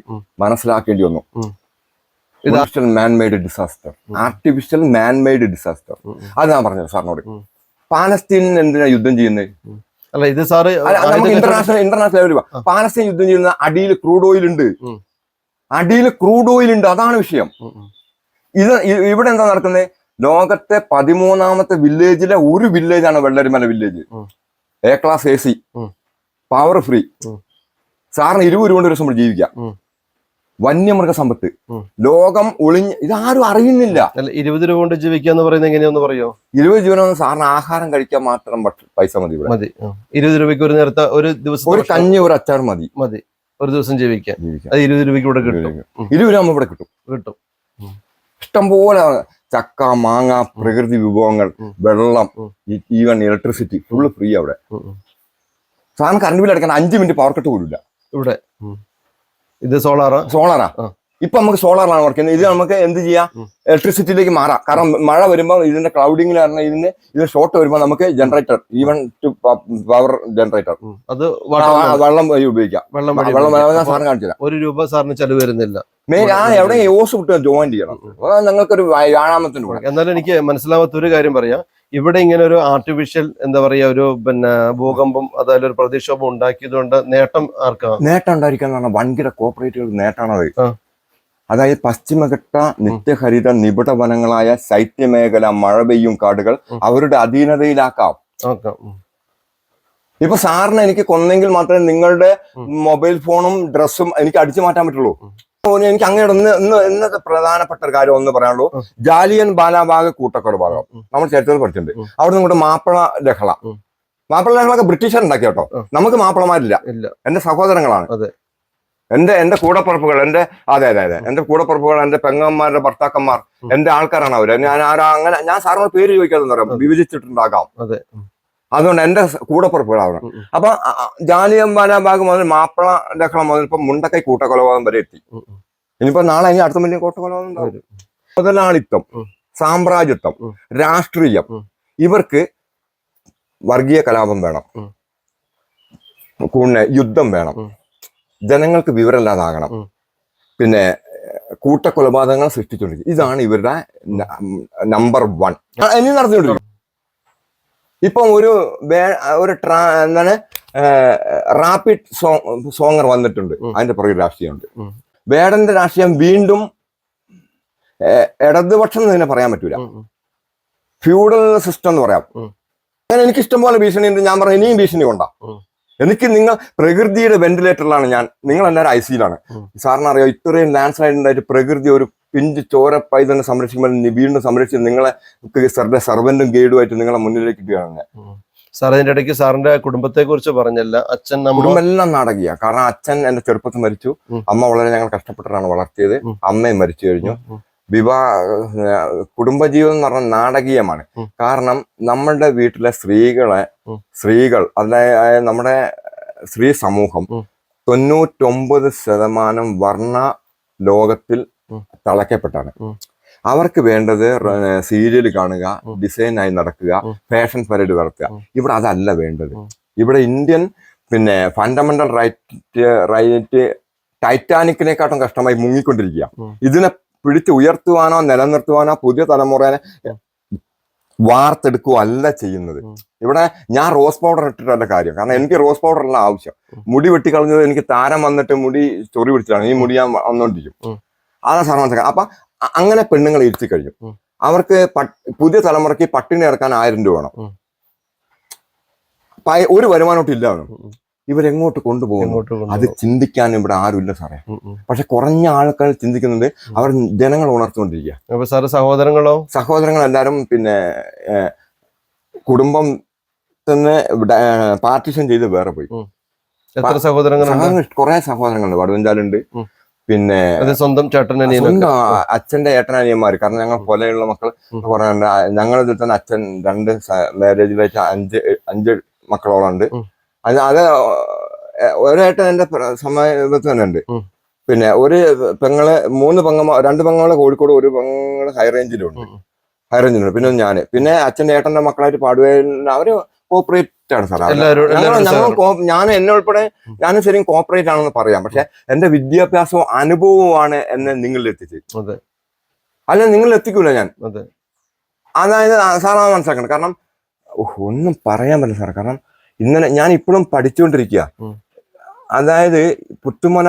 മനസ്സിലാക്കേണ്ടി വന്നു. ആർട്ടിഫിഷ്യൽ മാൻ മെയ്ഡ് ഡിസാസ്റ്റർ. അത് ഞാൻ പറഞ്ഞു സാറിനോട്. പാലസ്തീൻ എന്തിനാ യുദ്ധം ചെയ്യുന്നത്? അല്ല, ഇത് സാറ് ഇന്റർനാഷണൽ ലെവലിൽ പാലസ്തീൻ യുദ്ധം ചെയ്യുന്ന അടിയിൽ ക്രൂഡ് ഓയിൽ ഉണ്ട്. അതാണ് വിഷയം. ഇവിടെ എന്താ നടക്കുന്നത്? ലോകത്തെ 13ാമത്തെ വില്ലേജിലെ ഒരു വില്ലേജാണ് Vellarimala village. A class AC, power free. സാറിന് 20 രൂപ കൊണ്ട് ഒരു ദിവസം ജീവിക്കാം. വന്യമൃഗ സമ്പത്ത്, ലോകം ഇതാരും അറിയുന്നില്ല. 20 രൂപ കൊണ്ട് ജീവിക്കുക എന്ന് പറയുന്നത് എങ്ങനെയാന്ന് പറയോ? 20 രൂപ സാറിന് ആഹാരം കഴിക്കാൻ മാത്രം പൈസ മതി. 20 രൂപയ്ക്ക് ഒരു നേരത്തെ ഒരു ദിവസം ഒരു കഞ്ഞി ഒരു അച്ചാർ മതി ഒരു ദിവസം ജീവിക്കാൻ. അത് 20 രൂപയ്ക്ക് ഇവിടെ കിട്ടും. 20 രൂപ ഇവിടെ കിട്ടും. ഇഷ്ടംപോലെ ചക്ക, മാങ്ങ, പ്രകൃതി വിഭവങ്ങൾ, വെള്ളം, ഈവൻ ഇലക്ട്രിസിറ്റി ഫുള്ള് ഫ്രീ അവിടെ. സാധനം കറണ്ട് ബില്ല് അടയ്ക്കാൻ 5 മിനിറ്റ് പവർ കട്ട് പോലില്ല ഇവിടെ. ഇത് സോളാറാ. ഇപ്പൊ നമുക്ക് സോളാറിലാണ് വർക്ക് ചെയ്യുന്നത്. ഇത് നമുക്ക് എന്ത് ചെയ്യാം? ഇലക്ട്രിസിറ്റിയിലേക്ക് മാറാം. കാരണം മഴ വരുമ്പോൾ ഇതിന്റെ ക്ലൗഡിംഗിൽ പറഞ്ഞാൽ ഇതിന് ഷോർട്ട് വരുമ്പോൾ നമുക്ക് generator, even to power generator, അത് വെള്ളം വഴി ഉപയോഗിക്കാം. വെള്ളം സാറിന് കാണിച്ചില്ല. 1 രൂപ സാറിന് ചെലവ് വരുന്നില്ല. എവിടെ ഓസ് വിട്ട് ജോയിൻ ചെയ്യണം. നിങ്ങൾക്കൊരു വ്യായാമത്തിന് കൂടെ. എന്നാലും എനിക്ക് മനസ്സിലാവാത്ത ഒരു കാര്യം പറയാം. ഇവിടെ ഇങ്ങനെ ഒരു ആർട്ടിഫിഷ്യൽ എന്താ പറയാ, ഒരു ഭൂകമ്പം അതായത് ഒരു പ്രദേശോപം ഉണ്ടാക്കിയതുകൊണ്ട് നേട്ടം ആർക്കാണ്? നേട്ടം ഉണ്ടായിരിക്കാന്ന് പറഞ്ഞാൽ വൻകിട കോർപ്പറേറ്റുകൾ നേട്ടമാണത്. അതായത് പശ്ചിമഘട്ട നിത്യഹരിത നിബിഡ വനങ്ങളായ ശൈത്യമേഖല, മഴ പെയ്യും കാടുകൾ അവരുടെ അധീനതയിലാക്കാം. ഇപ്പൊ സാറിന് എനിക്ക് കൊന്നെങ്കിൽ മാത്രമേ നിങ്ങളുടെ മൊബൈൽ ഫോണും ഡ്രസ്സും എനിക്ക് അടിച്ചു മാറ്റാൻ പറ്റുള്ളൂ. എനിക്ക് അങ്ങയുടെ ഇന്നത്തെ പ്രധാനപ്പെട്ട ഒരു കാര്യം ഒന്ന് പറയാനുള്ളൂ. ജാലിയൻ വാലാബാഗ് കൂട്ടക്കൊലപാതകം നമ്മൾ ചരിത്രത്തിൽ പഠിച്ചിട്ടുണ്ട്. അവിടെ നിങ്ങളുടെ മാപ്പിള ലഹളൊക്കെ ബ്രിട്ടീഷർ ഉണ്ടാക്കി കേട്ടോ. നമുക്ക് മാപ്പിളമാരില്ല, എന്റെ സഹോദരങ്ങളാണ്, എന്റെ കൂടപ്പുറപ്പുകൾ, എന്റെ കൂടപ്പുറപ്പുകൾ, എന്റെ പെങ്ങന്മാരുടെ ഭർത്താക്കന്മാർ, എന്റെ ആൾക്കാരാണ് അവര്. ഞാൻ സാറിനോട് പേര് ചോദിക്കാതെന്ന് പറയാം, വിഭജിച്ചിട്ടുണ്ടാകാം. അതുകൊണ്ട് എന്റെ കൂടപ്പുറപ്പുകളാവണം. അപ്പൊ ജാലിയൻ വാലാബാഗ് മുതൽ മാപ്പിള ലഹള മുതൽ ഇപ്പൊ മുണ്ടക്കൈ കൂട്ടക്കൊലപാതകം വരെ എത്തി. ഇനിയിപ്പോ നാളെ ഇനി അടുത്ത വലിയ കൂട്ടക്കൊലപാതകം ഉണ്ടാവും. മുതലാളിത്തം, സാമ്രാജ്യത്വം, രാഷ്ട്രീയം, ഇവർക്ക് വർഗീയ കലാപം വേണം, യുദ്ധം വേണം, ജനങ്ങൾക്ക് വിവരമില്ലാതാകണം, പിന്നെ കൂട്ടക്കൊലപാതകങ്ങൾ സൃഷ്ടിച്ചുകൊണ്ടിരിക്കും. ഇതാണ് ഇവരുടെ നമ്പർ 1. ഇനി നടത്തിക്കൊണ്ടിരിക്കും. ഇപ്പം എന്താണ് റാപ്പിഡ് സോങ്ങർ വന്നിട്ടുണ്ട്. അതിന്റെ പുറകെ രാഷ്ട്രീയമുണ്ട്. വേടന്റെ രാഷ്ട്രീയം വീണ്ടും ഇടതുപക്ഷം എന്ന് തന്നെ പറയാൻ പറ്റൂല, ഫ്യൂഡൽ സിസ്റ്റം എന്ന് പറയാം. അങ്ങനെ എനിക്ക് ഇഷ്ടംപോലെ ഭീഷണി ഉണ്ട്. ഞാൻ പറഞ്ഞു ഇനിയും ഭീഷണി കൊണ്ടാ. എനിക്ക് നിങ്ങൾ പ്രകൃതിയുടെ വെന്റിലേറ്ററിലാണ് ഞാൻ, നിങ്ങൾ എല്ലാവരും ഐസിയിലാണ്. സാറിന് അറിയാം, ഇത്രയും ലാൻഡ് സ്ലൈഡ് ഉണ്ടായിട്ട് പ്രകൃതി ഒരു പിഞ്ച് ചോര പൈതന്നെ സംരക്ഷിക്കുമ്പോൾ വീണ്ടും സംരക്ഷിച്ച് നിങ്ങളെ സർവന്റും ഗൈഡുമായിട്ട് നിങ്ങളെ മുന്നിലേക്ക് ഇടുകയാണ്. സാർ അതിന്റെ ഇടയ്ക്ക് സാറിന്റെ കുടുംബത്തെ കുറിച്ച് പറഞ്ഞല്ല. അച്ഛൻ കുടുംബമെല്ലാം നാടകീയ. കാരണം അച്ഛൻ എന്റെ ചെറുപ്പത്തിൽ മരിച്ചു, അമ്മ വളരെ ഞങ്ങൾ കഷ്ടപ്പെട്ടിട്ടാണ് വളർത്തിയത്, അമ്മയും മരിച്ചു കഴിഞ്ഞു. കുടുംബജീവിതം എന്ന് പറഞ്ഞാൽ നാടകീയമാണ്. കാരണം നമ്മളുടെ വീട്ടിലെ സ്ത്രീകൾ അതായത് നമ്മുടെ സ്ത്രീ സമൂഹം 99% വർണ്ണ ലോകത്തിൽ തളയ്ക്കപ്പെട്ടാണ്. അവർക്ക് വേണ്ടത് സീരിയൽ കാണുക, ഡിസൈനായി നടക്കുക, ഫാഷൻ പരേഡ് നടത്തുക. ഇവിടെ അതല്ല വേണ്ടത്. ഇവിടെ ഇന്ത്യൻ ഫണ്ടമെന്റൽ റൈറ്റ് ടൈറ്റാനിക്കിനെക്കാട്ടും കഷ്ടമായി മുങ്ങിക്കൊണ്ടിരിക്കുക. ഇതിനെ പിടിച്ച് ഉയർത്തുവാനോ നിലനിർത്തുവാനോ പുതിയ തലമുറയെ വാർത്തെടുക്കുക അല്ല ചെയ്യുന്നത്. ഇവിടെ ഞാൻ റോസ് പൗഡർ ഇട്ടിട്ടല്ല കാര്യം. കാരണം എനിക്ക് റോസ് പൗഡർ അല്ല ആവശ്യം. മുടി വെട്ടിക്കളഞ്ഞത് എനിക്ക് താരം വന്നിട്ട് മുടി ചൊറി പിടിച്ചതാണ്. ഈ മുടി ഞാൻ വന്നോണ്ടിരിക്കും. അതാണ് സാർ മനസ്സിലാക്കുക. അപ്പൊ അങ്ങനെ പെണ്ണുങ്ങൾ ഇരുത്തി കഴിഞ്ഞു. അവർക്ക് പുതിയ തലമുറയ്ക്ക് പട്ടിണി ഇറക്കാൻ 1000 രൂപ വേണം. ഒരു വരുമാനമൊട്ടും ഇല്ല. ഇവരെങ്ങോട്ട് കൊണ്ടുപോകുന്നു അത് ചിന്തിക്കാൻ ഇവിടെ ആരുമില്ല സാറേ. പക്ഷെ കുറഞ്ഞ ആൾക്കാർ ചിന്തിക്കുന്നുണ്ട്. അവർ ജനങ്ങൾ ഉണർത്തുകൊണ്ടിരിക്കുക. സഹോദരങ്ങൾ എല്ലാരും കുടുംബം തന്നെ പാർട്ടീഷൻ ചെയ്ത് വേറെ പോയി. കുറെ സഹോദരങ്ങളുണ്ട്. വടുവഞ്ചാലുണ്ട്, സ്വന്തം അച്ഛന്റെ ഏട്ടനനിയന്മാര്. കാരണം ഞങ്ങൾ പോലെയുള്ള മക്കൾ കുറെ ഉണ്ട്. ഞങ്ങളിതിൽ തന്നെ അച്ഛൻ 2 മാരേജിലായിട്ട് 5 മക്കളോളം ഉണ്ട്. അത് ഒരേട്ടൻ എന്റെ സമയത്ത് തന്നെ ഉണ്ട്. ഒരു പെങ്ങള് 2 പെങ്ങളെ കോഴിക്കോട്, 1 പെങ്ങള് ഹൈറേഞ്ചിലുണ്ട്. പിന്നെ ഞാന് അച്ഛന്റെ ഏട്ടന്റെ മക്കളായിട്ട് പാടുവേൽ അവര് കോപ്പറേറ്റ് ആണ് സാർ. ഞാൻ എന്നെ ഉൾപ്പെടെ ഞാനും ശരിക്കും കോപ്പറേറ്റ് ആണെന്ന് പറയാം. പക്ഷെ എന്റെ വിദ്യാഭ്യാസവും അനുഭവവുമാണ് എന്നെ നിങ്ങളിൽ എത്തിച്ചത്. അല്ല നിങ്ങൾ എത്തിക്കൂല ഞാൻ. അതായത് സാറാണ് മനസ്സിലാക്കണം. കാരണം ഒന്നും പറയാൻ പറ്റില്ല സാർ. കാരണം ഇന്നലെ ഞാൻ ഇപ്പോഴും പഠിച്ചുകൊണ്ടിരിക്കുക. അതായത് പുത്തുമല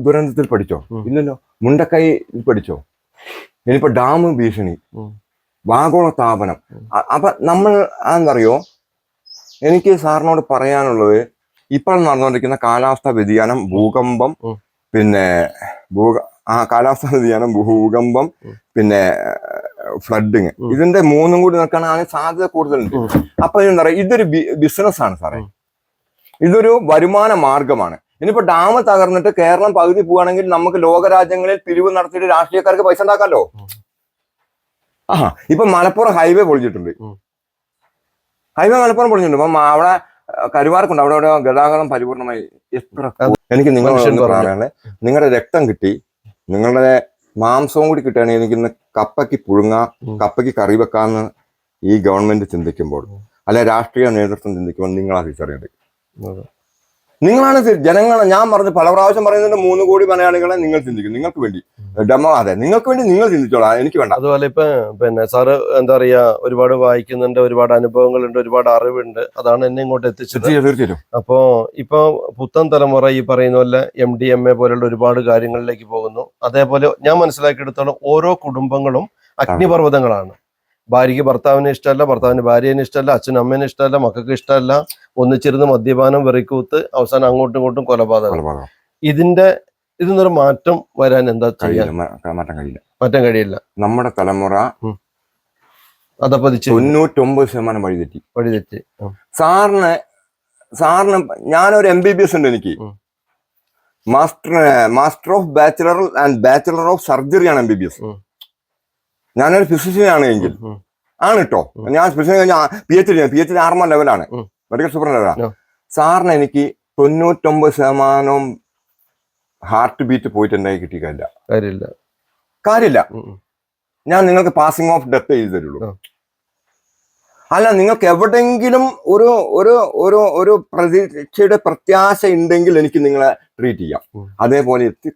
ദുരന്തത്തിൽ പഠിച്ചോ? ഇല്ലല്ലോ. മുണ്ടക്കൈ പഠിച്ചോ? ഇനിയിപ്പോ ഡാം ഭീഷണി, ആഗോള താപനം. അപ്പൊ നമ്മൾ എന്താറിയോ, എനിക്ക് സാറിനോട് പറയാനുള്ളത്, ഇപ്പോൾ നടന്നുകൊണ്ടിരിക്കുന്ന കാലാവസ്ഥാ വ്യതിയാനം, ഭൂകമ്പം, കാലാവസ്ഥാ വ്യതിയാനം, ഭൂകമ്പം, ഫ്ലഡിങ്, ഇതിന്റെ 3 കൂടി നിൽക്കാനാണ് സാധ്യത കൂടുതലുണ്ട്. അപ്പൊ എന്താ പറയുക, ഇതൊരു ബിസിനസ് ആണ് സാറേ. ഇതൊരു വരുമാന മാർഗമാണ്. ഇനിയിപ്പോ ഡാം തകർന്നിട്ട് കേരളം പകുതി പോവുകയാണെങ്കിൽ നമുക്ക് ലോകരാജ്യങ്ങളിൽ പിരിവ് നടത്തിയിട്ട് രാഷ്ട്രീയക്കാർക്ക് പൈസ ഉണ്ടാക്കാമല്ലോ. ഇപ്പൊ മലപ്പുറം ഹൈവേ പൊളിച്ചിട്ടുണ്ട്. മലപ്പുറം പൊളിച്ചിട്ടുണ്ട്. അപ്പം അവിടെ കരുവാർക്കുണ്ട്. അവിടെ ഗതാഗതം പരിപൂർണമായി. എനിക്ക് നിങ്ങളോട് പറയാനുള്ളത്, നിങ്ങളുടെ രക്തം കിട്ടി, നിങ്ങളുടെ മാംസവും കൂടി കിട്ടുകയാണെങ്കിൽ എനിക്ക് ഇന്ന് കപ്പയ്ക്ക് പുഴുങ്ങാം, കപ്പയ്ക്ക് കറി വെക്കാമെന്ന് ഈ ഗവൺമെന്റ് ചിന്തിക്കുമ്പോൾ, അല്ലെ രാഷ്ട്രീയ നേതൃത്വം ചിന്തിക്കുമ്പോൾ നിങ്ങളാ തിരിച്ചറിയേണ്ടത്. നിങ്ങളാണ് ജനങ്ങൾ. ഞാൻ പറഞ്ഞു പല പ്രാവശ്യം പറയുന്നുണ്ട്, 3 കോടി മലയാളികളെ നിങ്ങൾ ചിന്തിക്കും. നിങ്ങൾക്ക് വേണ്ടി അതെ, നിങ്ങൾക്ക് വേണ്ടി നിങ്ങൾ ചിന്തിച്ചോളാം, എനിക്ക് വേണ്ട. അതുപോലെ ഇപ്പൊ സാറ് എന്താ പറയാ, ഒരുപാട് വായിക്കുന്നുണ്ട്, ഒരുപാട് അനുഭവങ്ങളുണ്ട്, ഒരുപാട് അറിവുണ്ട്. അതാണ് എന്നെ ഇങ്ങോട്ട് എത്തിച്ചത്. തീർച്ചയായിട്ടും. അപ്പോ ഇപ്പൊ പുത്തൻ തലമുറ ഈ പറയുന്ന പോലെ MDMA പോലുള്ള ഒരുപാട് കാര്യങ്ങളിലേക്ക് പോകുന്നു. അതേപോലെ ഞാൻ മനസ്സിലാക്കിയെടുത്തോളം ഓരോ കുടുംബങ്ങളും അഗ്നിപർവ്വതങ്ങളാണ്. ഭാര്യയ്ക്ക് ഭർത്താവിനെ ഇഷ്ടമല്ല, ഭർത്താവിന് ഭാര്യനെ ഇഷ്ടമല്ല, അച്ഛനും അമ്മേനെ ഇഷ്ടമല്ല, മക്കൾക്ക് ഇഷ്ടമല്ല, ഒന്നിച്ചിരുന്ന് മദ്യപാനം, വെറിക്കൂത്ത്, അവസാനം അങ്ങോട്ടും ഇങ്ങോട്ടും കൊലപാതകം. ഇതിന്നൊരു മാറ്റം വരാൻ എന്താ ചെയ്യാൻ? മാറ്റാൻ കഴിയില്ല. നമ്മുടെ തലമുറ അതപ്പതിച്ച് 99% വഴിതെറ്റി. സാറിന് ഞാനൊരു MBBS ഉണ്ട്. എനിക്ക് master of bachelor and bachelor of സർജറിയാണ് MBBS. ഞാനൊരു ഫിസിഷ്യനാണ് എങ്കിൽ ആണ് കേട്ടോ. ഞാൻ ഫിസിഷ്യൻ കഴിഞ്ഞാൽ PhD 6 ലെവലാണ്, മെഡിക്കൽ സൂപ്പർ ലെവലാണ്. സാറിന് എനിക്ക് 99% ഹാർട്ട് ബീറ്റ് പോയിട്ടുണ്ടായി കിട്ടിയ കാര്യമില്ല. ഞാൻ നിങ്ങൾക്ക് പാസിംഗ് ഓഫ് ഡെത്ത് എഴുതി തരുള്ളൂ. അല്ല, നിങ്ങൾക്ക് എവിടെയെങ്കിലും ഒരു പ്രതീക്ഷയുടെ പ്രത്യാശ ഉണ്ടെങ്കിൽ എനിക്ക് നിങ്ങളെ ട്രീറ്റ് ചെയ്യാം. അതേപോലെ എത്തി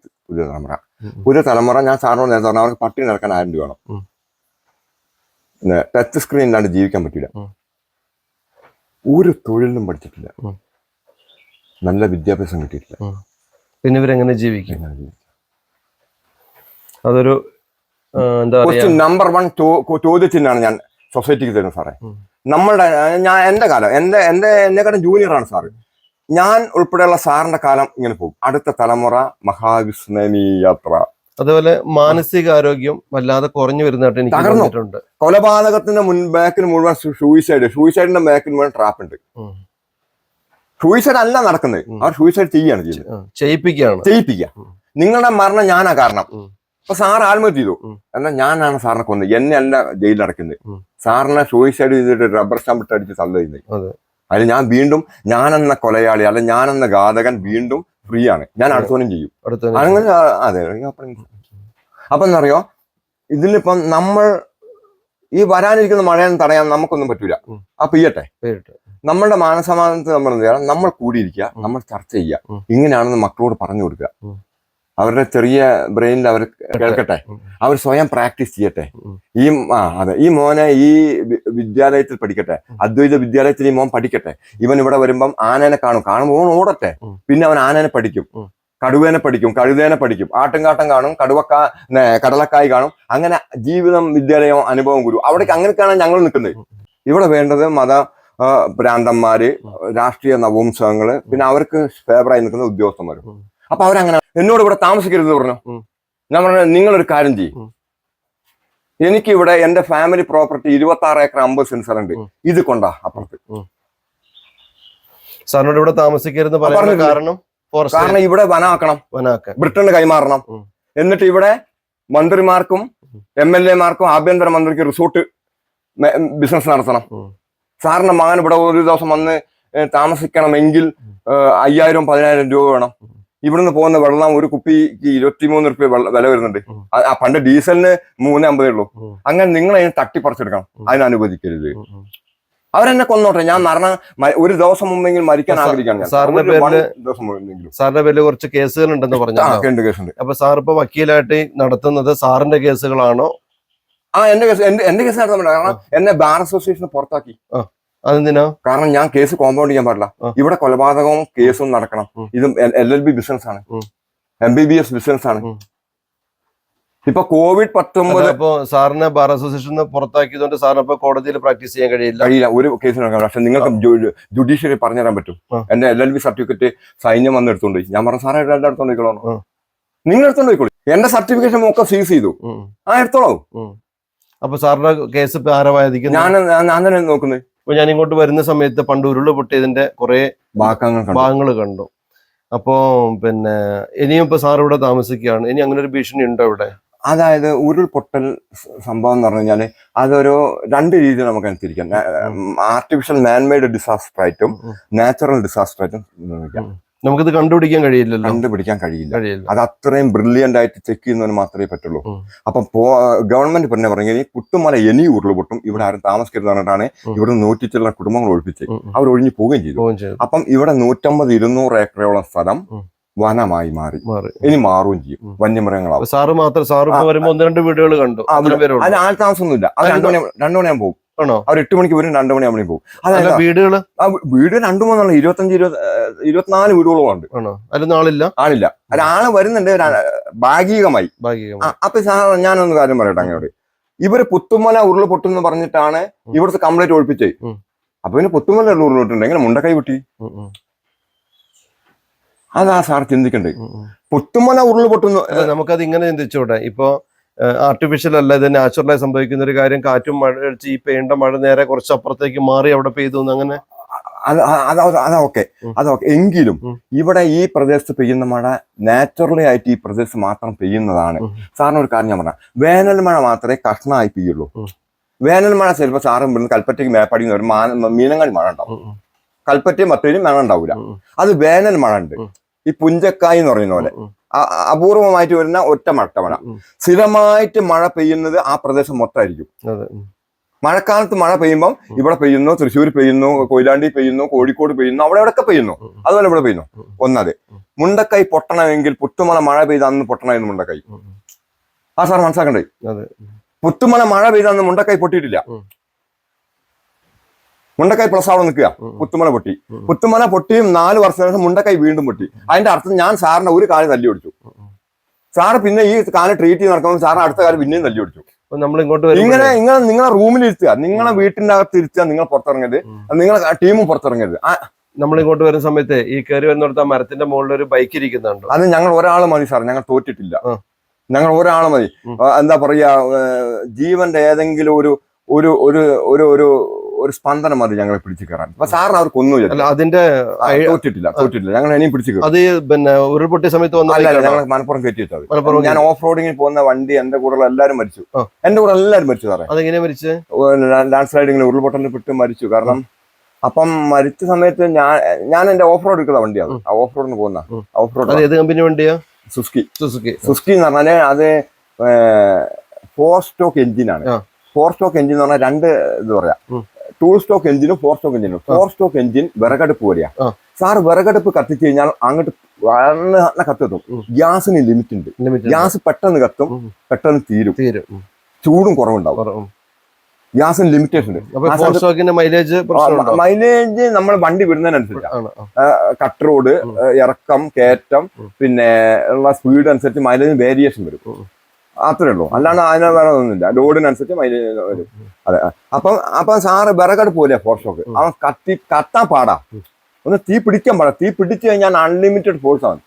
പുതിയ തലമുറ ഞാൻ സാറിനോട് നേരത്തെ പറഞ്ഞു, അവർക്ക് പട്ടിണി നടക്കാൻ 1000 രൂപ വേണം. ടച്ച് സ്ക്രീൻ ഇല്ലാണ്ട് ജീവിക്കാൻ പറ്റില്ല. ഒരു തൊഴിലിനും പഠിച്ചിട്ടില്ല, നല്ല വിദ്യാഭ്യാസം കിട്ടിയിട്ടില്ല. പിന്നെ ഇവരെങ്ങനെ ജീവിക്കും? അതൊരു നമ്പർ 1 ചോദ്യത്തിനാണ് ഞാൻ സൊസൈറ്റിക്ക് തരുന്നത് സാറേ. എന്റെ കാലം, എന്നെക്കാളും ജൂനിയറാണ് സാറ്. ഞാൻ ഉൾപ്പെടെയുള്ള സാറിന്റെ കാലം ഇങ്ങനെ പോകും. അടുത്ത തലമുറ മഹാവിസ്മരണീയ യാത്ര. അതുപോലെ മാനസികാരോഗ്യം വല്ലാതെ കുറഞ്ഞു വരുന്നതായിട്ട് എനിക്ക് തകർന്നു. തോന്നിയിട്ടുണ്ട്. കൊലപാതകത്തിന്റെ ബാക്കിന് മുഴുവൻ സൂയിസൈഡിന്റെ ബാക്കിന് മുഴുവൻ ട്രാപ്പ് ഉണ്ട്. സൂയിസൈഡ് അല്ല നടക്കുന്നത്, അവർ സൂയിസൈഡ് ചെയ്യാണ് ചെയ്യുന്നത്, ചെയ്യിപ്പിക്കുക. നിങ്ങളുടെ മരണം ഞാനാ കാരണം. അപ്പൊ സാർ ആത്മഹത്യ ചെയ്തു, എന്നാൽ ഞാനാണ് സാറിനെ കൊന്നത്, എന്നെ അല്ല ജയിലിൽ അടക്കുന്നത്. സാറിനെ സൂയിസൈഡ് ചെയ്തിട്ട് റബ്ബർ സ്റ്റാമ്പ് ഇട്ട് അടിച്ച് തള്ളുന്നത്. അതിൽ ഞാൻ വീണ്ടും ഞാനെന്ന കൊലയാളി അല്ല ഞാനെന്ന ഘാതകൻ വീണ്ടും ഫ്രീ ആണ്, ഞാൻ അടുത്തോനും ചെയ്യും. അങ്ങനെ അതെ. അപ്പൊ എന്നറിയോ, ഇതിലിപ്പം നമ്മൾ ഈ വരാനിരിക്കുന്ന മഴയൊന്നും തടയാൻ നമുക്കൊന്നും പറ്റൂല. ആ പെയ്യട്ടെ. നമ്മളുടെ മാനസമാധാനത്തിൽ നമ്മൾ എന്ത് ചെയ്യണം, നമ്മൾ കൂടിയിരിക്കുക, നമ്മൾ ചർച്ച ചെയ്യുക, ഇങ്ങനെയാണെന്ന് മക്കളോട് പറഞ്ഞു കൊടുക്കുക. അവരുടെ ചെറിയ ബ്രെയിനിൽ അവർ കേൾക്കട്ടെ, അവർ സ്വയം പ്രാക്ടീസ് ചെയ്യട്ടെ. അതെ, ഈ മോനെ ഈ വിദ്യാലയത്തിൽ പഠിക്കട്ടെ, അദ്വൈത വിദ്യാലയത്തിൽ ഈ മോൻ പഠിക്കട്ടെ. ഇവൻ ഇവിടെ വരുമ്പം ആനേനെ കാണുമ്പോൾ ഓൻ ഓടട്ടെ. പിന്നെ അവൻ ആനേനെ പഠിക്കും, കടുവേനെ പഠിക്കും, കഴുതേനെ പഠിക്കും, ആട്ടുംകാട്ടം കാണും, കടലക്കായ് കാണും. അങ്ങനെ ജീവിതം, വിദ്യാലയം, അനുഭവം, ഗുരു. അവിടേക്ക് അങ്ങനെയൊക്കെയാണ് ഞങ്ങൾ നിൽക്കുന്നത്. ഇവിടെ വേണ്ടത് ഭ്രാന്തന്മാര്, രാഷ്ട്രീയ നവംസങ്ങള്, പിന്നെ അവർക്ക് ഫേവറായി നിൽക്കുന്ന ഉദ്യോഗസ്ഥന്മാരും. അപ്പൊ അവരങ്ങനെ എന്നോട് ഇവിടെ താമസിക്കരുത് പറഞ്ഞു. ഞാൻ പറഞ്ഞു, നിങ്ങളൊരു കാര്യം ചെയ്യും, എനിക്കിവിടെ എന്റെ ഫാമിലി പ്രോപ്പർട്ടി 26 ഏക്കർ 50 സെന്റ് സ്ഥലമുണ്ട്, ഇത് കൊണ്ടാ അപ്പുറത്ത്. സാറിനോട് ഇവിടെ താമസിക്കരുത് കാരണം ഇവിടെ വനാക്കണം, ബ്രിട്ടന് കൈമാറണം. എന്നിട്ട് ഇവിടെ മന്ത്രിമാർക്കും MLA മാർക്കും ആഭ്യന്തര മന്ത്രിക്ക് റിസോർട്ട് ബിസിനസ് നടത്തണം. സാറിന്റെ മകൻ ഇവിടെ ഒരു ദിവസം വന്ന് താമസിക്കണമെങ്കിൽ 5000-10,000 രൂപ വേണം. ഇവിടുന്ന് പോകുന്ന വെള്ളം ഒരു കുപ്പിക്ക് 23 റുപ്യ വില വരുന്നുണ്ട്. പണ്ട് ഡീസലിന് 3.50 ഉള്ളൂ. അങ്ങനെ നിങ്ങൾ അതിന് തട്ടിപ്പറിച്ചെടുക്കണം, അതിന് അനുവദിക്കരുത്. അവരെന്നെ കൊന്നോട്ടെ, ഞാൻ ഒരു ദിവസം മുമ്പെങ്കിലും മരിക്കാൻ ആഗ്രഹിക്കാണ്. സാറിന്റെ പേരിൽ കുറച്ച് കേസുകൾ ഉണ്ടെന്ന് പറഞ്ഞു. കേസുണ്ട്. അപ്പൊ സാർ ഇപ്പൊ വക്കീലായിട്ട് നടത്തുന്നത് സാറിന്റെ കേസുകളാണോ? എന്റെ കേസ് നടത്താൻ. കാരണം എന്നെ ബാർ അസോസിയേഷൻ പുറത്താക്കി. അതെന്തിനാ? കാരണം ഞാൻ കേസ് കോമ്പൗണ്ട് ചെയ്യാൻ പാടില്ല. ഇവിടെ കൊലപാതകവും കേസും നടക്കണം. ഇതും LLB ബിസിനസ് ആണ്, MBBS ബിസിനസ് ആണ്. ഇപ്പൊ COVID-19 ഇപ്പൊ സാറിനെ ബാർ അസോസിയേഷൻ പുറത്താക്കിയതുകൊണ്ട് സാറിന് ഇപ്പൊ കോടതിയിൽ പ്രാക്ടീസ് ചെയ്യാൻ കഴിയില്ല. ഒരു കേസ് നടക്കാം. പക്ഷെ നിങ്ങൾക്ക് ജുഡീഷ്യറി പറഞ്ഞുതരാൻ പറ്റും. എന്റെ LLB സർട്ടിഫിക്കറ്റ് സൈന്യം വന്ന് എടുത്തോണ്ട് പോയി. ഞാൻ പറഞ്ഞ സാറേ എല്ലാം എടുത്തോണ്ട് പോയിക്കോളൂ, നിങ്ങൾ എടുത്തോണ്ട് പോയിക്കോളൂ. എന്റെ സർട്ടിഫിക്കേഷൻ ഒക്കെ സീസ് ചെയ്തു, എടുത്തോളൂ. അപ്പൊ സാറിന്റെ കേസ് ആരാ ബാധിക്കുന്നത്? ഞാൻ തന്നെ നോക്കുന്നത്. ഇപ്പൊ ഞാൻ ഇങ്ങോട്ട് വരുന്ന സമയത്ത് പണ്ട് ഉരുള് പൊട്ടിയതിന്റെ കുറെ ഭാഗങ്ങൾ കണ്ടു. അപ്പോ പിന്നെ ഇനിയും ഇപ്പൊ സാർ ഇവിടെ താമസിക്കുകയാണ്, ഇനി അങ്ങനെ ഒരു ഭീഷണി ഉണ്ടോ ഇവിടെ? അതായത് ഉരുൾപൊട്ടൽ സംഭവം എന്ന് പറഞ്ഞു കഴിഞ്ഞാല് അതൊരു 2 രീതിയിൽ നമുക്ക് അനുസരിക്കാം. ആർട്ടിഫിഷ്യൽ മാൻമെയ്ഡ് ഡിസാസ്റ്റർ ആയിട്ടും നാച്ചുറൽ ഡിസാസ്റ്റർ ആയിട്ടും നിർമ്മിക്കാം. നമുക്കിത് കണ്ടുപിടിക്കാൻ കഴിയില്ലല്ലോ. കണ്ടുപിടിക്കാൻ കഴിയില്ല. അത് അത്രയും ബ്രില്യന്റ് ആയിട്ട് ചെക്ക് ചെയ്യുന്നതിന് മാത്രമേ പറ്റുള്ളൂ. അപ്പം ഗവൺമെന്റ് പിന്നെ പറഞ്ഞാൽ പുത്തുമല ഇനി ഉരുൾപൊട്ടും, ഇവിടെ ആരും താമസിക്കരുത് പറഞ്ഞിട്ടാണ് ഇവിടെ 100 കുടുംബങ്ങൾ ഒഴിപ്പിച്ച് അവർ ഒഴിഞ്ഞു പോവുകയും ചെയ്തു. അപ്പം ഇവിടെ 150-200 ഏക്കറോളം സ്ഥലം വനമായി മാറി, ഇനി മാറുകയും ചെയ്യും, വന്യമൃഗങ്ങളാവും. സാറ് വരുമ്പോ 1-2 വീടുകൾ കണ്ടു. അതിന് ആൾ താമസമൊന്നുമില്ല. അത് 2 മണിയാകുമ്പോൾ പോകും. അവർ 8 മണിക്ക് വരും, 2 മണിയാകുമ്പോൾ പോകും. അതായത് വീട് 2-3 25-24 വീടുകളോളം ഉണ്ട്. ആളില്ല. ഒരാള് വരുന്നുണ്ട് ഭാഗികമായി. അപ്പൊ ഞാനൊന്ന് കാര്യം പറയട്ടെ അങ്ങോട്ട്. ഇവര് പുത്തുമല ഉരുള് പൊട്ടെന്ന് പറഞ്ഞിട്ടാണ് ഇവിടുത്തെ കംപ്ലീറ്റ് ഒഴിപ്പിച്ചേ. അപ്പൊ പിന്നെ പുത്തുമല ഉരുള് പൊട്ടുണ്ട്, എങ്ങനെ മുണ്ടക്കൈ പൊട്ടി? അതാ സാർ ചിന്തിക്കണ്ടേ. പുത്തുമല ഉരുള് പൊട്ടുന്നു. നമുക്കത് ഇങ്ങനെ ചിന്തിച്ചൂടെ? ഇപ്പൊ ആർട്ടിഫിഷ്യൽ അല്ല, ഇത് നാച്ചുറലായി സംഭവിക്കുന്ന ഒരു കാര്യം. കാറ്റും മഴ അടിച്ച് ഈ പെയ്യേണ്ട മഴ നേരെ കുറച്ച് അപ്പുറത്തേക്ക് മാറി അവിടെ പെയ്തു, അങ്ങനെ അതൊക്കെ എങ്കിലും ഇവിടെ ഈ പ്രദേശത്ത് പെയ്യുന്ന മഴ നാച്ചുറലി ആയിട്ട് ഈ പ്രദേശത്ത് മാത്രം പെയ്യുന്നതാണ്. സാറിന് ഒരു കാര്യം ഞാൻ പറഞ്ഞ, വേനൽ മഴ മാത്രമേ കഷ്ണമായി പെയ്യുള്ളൂ. വേനൽ മഴ ചിലപ്പോൾ സാറും ഇവിടുന്ന് കൽപ്പറ്റയ്ക്ക് മേപ്പാടി ഒരു മീനങ്ങാടി മഴ ഉണ്ടാവും. കൽപ്പറ്റയും മറ്റൊരു മഴ ഉണ്ടാവില്ല. അത് വേനൽ മഴ ഉണ്ട്. ഈ പുഞ്ചക്കായ് എന്ന് പറയുന്ന പോലെ അപൂർവമായിട്ട് വരുന്ന ഒറ്റ മഴ. സ്ഥിരമായിട്ട് മഴ പെയ്യുന്നത് ആ പ്രദേശം മൊത്തമായിരിക്കും. മഴക്കാലത്ത് മഴ പെയ്യുമ്പം ഇവിടെ പെയ്യുന്നു, തൃശ്ശൂർ പെയ്യുന്നു, കൊയിലാണ്ടി പെയ്യുന്നു, കോഴിക്കോട് പെയ്യുന്നു, അവിടെ എവിടെയൊക്കെ പെയ്യുന്നു. അതുപോലെ ഇവിടെ പെയ്യുന്നു. ഒന്നത് മുണ്ടക്കൈ പൊട്ടണമെങ്കിൽ പുത്തുമല മഴ പെയ്ത അന്ന് പൊട്ടണമായിരുന്നു മുണ്ടക്കൈ. സാർ മനസ്സിലാക്കണ്ടേ? പുത്തുമല മഴ പെയ്ത അന്ന് മുണ്ടക്കൈ പൊട്ടിയിട്ടില്ല. മുണ്ടക്കൈ പ്ലസ് അവിടെ നിൽക്കുക. പുത്തുമല പൊട്ടി. പുത്തുമല പൊട്ടിയും 4 വർഷത്തിന് ശേഷം മുണ്ടക്കൈ വീണ്ടും പൊട്ടി. അതിന്റെ അർത്ഥം ഞാൻ സാറിന്റെ ഒരു കാല് തല്ലി ഓടിച്ചു. സാറ് പിന്നെ ഈ കാല് ട്രീറ്റ് ചെയ്ത് നടക്കുമ്പോൾ സാറ് അടുത്ത കാലം പിന്നെയും തല്ലി ഓടിച്ചു. ഇങ്ങനെ നിങ്ങളെ റൂമിൽ ഇരുത്തുക, നിങ്ങളെ വീട്ടിന്റെ അകത്ത് ഇരുത്തുക, നിങ്ങൾ പുറത്തിറങ്ങരുത്, നിങ്ങളെ ടീമും പുറത്തിറങ്ങരുത്. നമ്മളിങ്ങോട്ട് വരുന്ന സമയത്ത് ഈ കയറി വരുന്നിടത്ത് ആ മരത്തിന്റെ മുകളിൽ ഒരു ബൈക്ക് ഇരിക്കുന്നുണ്ടോ? അത് ഞങ്ങൾ ഒരാൾ മതി സാർ, ഞങ്ങൾ തോറ്റിട്ടില്ല. ആ. ഞങ്ങൾ ഒരാൾ മതി. എന്താ പറയാ, ജീവന്റെ ഏതെങ്കിലും ഒരു ഒരു ഒരു ഒരു ഒരു ഒരു സ്പന്ദനം മതി ഞങ്ങളെ പിടിച്ചു കയറാൻ. അപ്പൊ സാറിന് അവർക്കൊന്നുമില്ല. അതിന്റെ തോറ്റിട്ടില്ല. ഞങ്ങൾ ഇനിയും പിടിച്ചു കയറും. അത് പിന്നെ ഉരുൾപൊട്ടിയ സമയത്ത് അല്ല, ഞങ്ങൾ മലപ്പുറം കയറ്റി വെച്ചത്. ഞാൻ ഓഫ് റോഡിങ്ങിൽ പോകുന്ന വണ്ടി എന്റെ കൂടെ എല്ലാവരും മരിച്ചു. എന്റെ കൂടെ എല്ലാവരും മരിച്ചു സാറേ. അതെങ്ങനെയാ മരിച്ചത്? ലാൻഡ് സ്ലൈഡിങ്ങിൽ ഉരുൾപൊട്ടലിൽ പെട്ട് മരിച്ചു. കാരണം അപ്പം മരിച്ച സമയത്ത് ഞാൻ എന്റെ ഓഫ് റോഡ് എടുക്കുന്ന വണ്ടിയാണ്. ഓഫ് റോഡിന് പോകുന്ന ഓഫ് റോഡ്. ഏത് കമ്പനി വണ്ടിയാ? സുസുക്കി എന്ന് പറഞ്ഞാല് അത് 4 സ്റ്റോക്ക് എഞ്ചിനാണ്. 4 സ്റ്റോക്ക് എഞ്ചിൻ എന്ന് പറഞ്ഞാൽ രണ്ട് ഇത് പറയാം, 2 സ്റ്റോക്ക് എഞ്ചിനും 4 സ്റ്റോക്ക് എഞ്ചിനും. 4 സ്റ്റോക്ക് എഞ്ചിൻ വിറകടുപ്പ് വരിക. സാറ് വിറകടുപ്പ് കത്തിച്ചു കഴിഞ്ഞാൽ അങ്ങോട്ട് നല്ല കത്തും. ഗ്യാസിന് ലിമിറ്റ് ഉണ്ട്. ഗ്യാസ് പെട്ടെന്ന് കത്തും, പെട്ടെന്ന് തീരും, ചൂടും കുറവുണ്ടാവും. ഗ്യാസിന് ലിമിറ്റേഷൻ ഉണ്ട്. മൈലേജ് നമ്മൾ വണ്ടി വിടുന്നതിനനുസരിച്ചാണ്. കട്ട് റോഡ്, ഇറക്കം, കയറ്റം, പിന്നെ ഉള്ള സ്പീഡ് അനുസരിച്ച് മൈലേജ് വേരിയേഷൻ വരും. അത്രേ ഉള്ളൂ. അല്ലാണ്ട് അതിന് വേറെ ഒന്നുമില്ല. ലോഡിനനുസരിച്ച് മൈലേജ് വരും. അതെ. അപ്പം സാറ് വിറകടുപ്പ് പോലെ 4 സ്റ്റോക്ക് അവൻ കത്താൻ പാടാ. ഒന്ന് തീ പിടിക്കാൻ പാടാ. തീ പിടിച്ചു കഴിഞ്ഞാൽ അൺലിമിറ്റഡ് ഫോഴ്സ് ആണ്.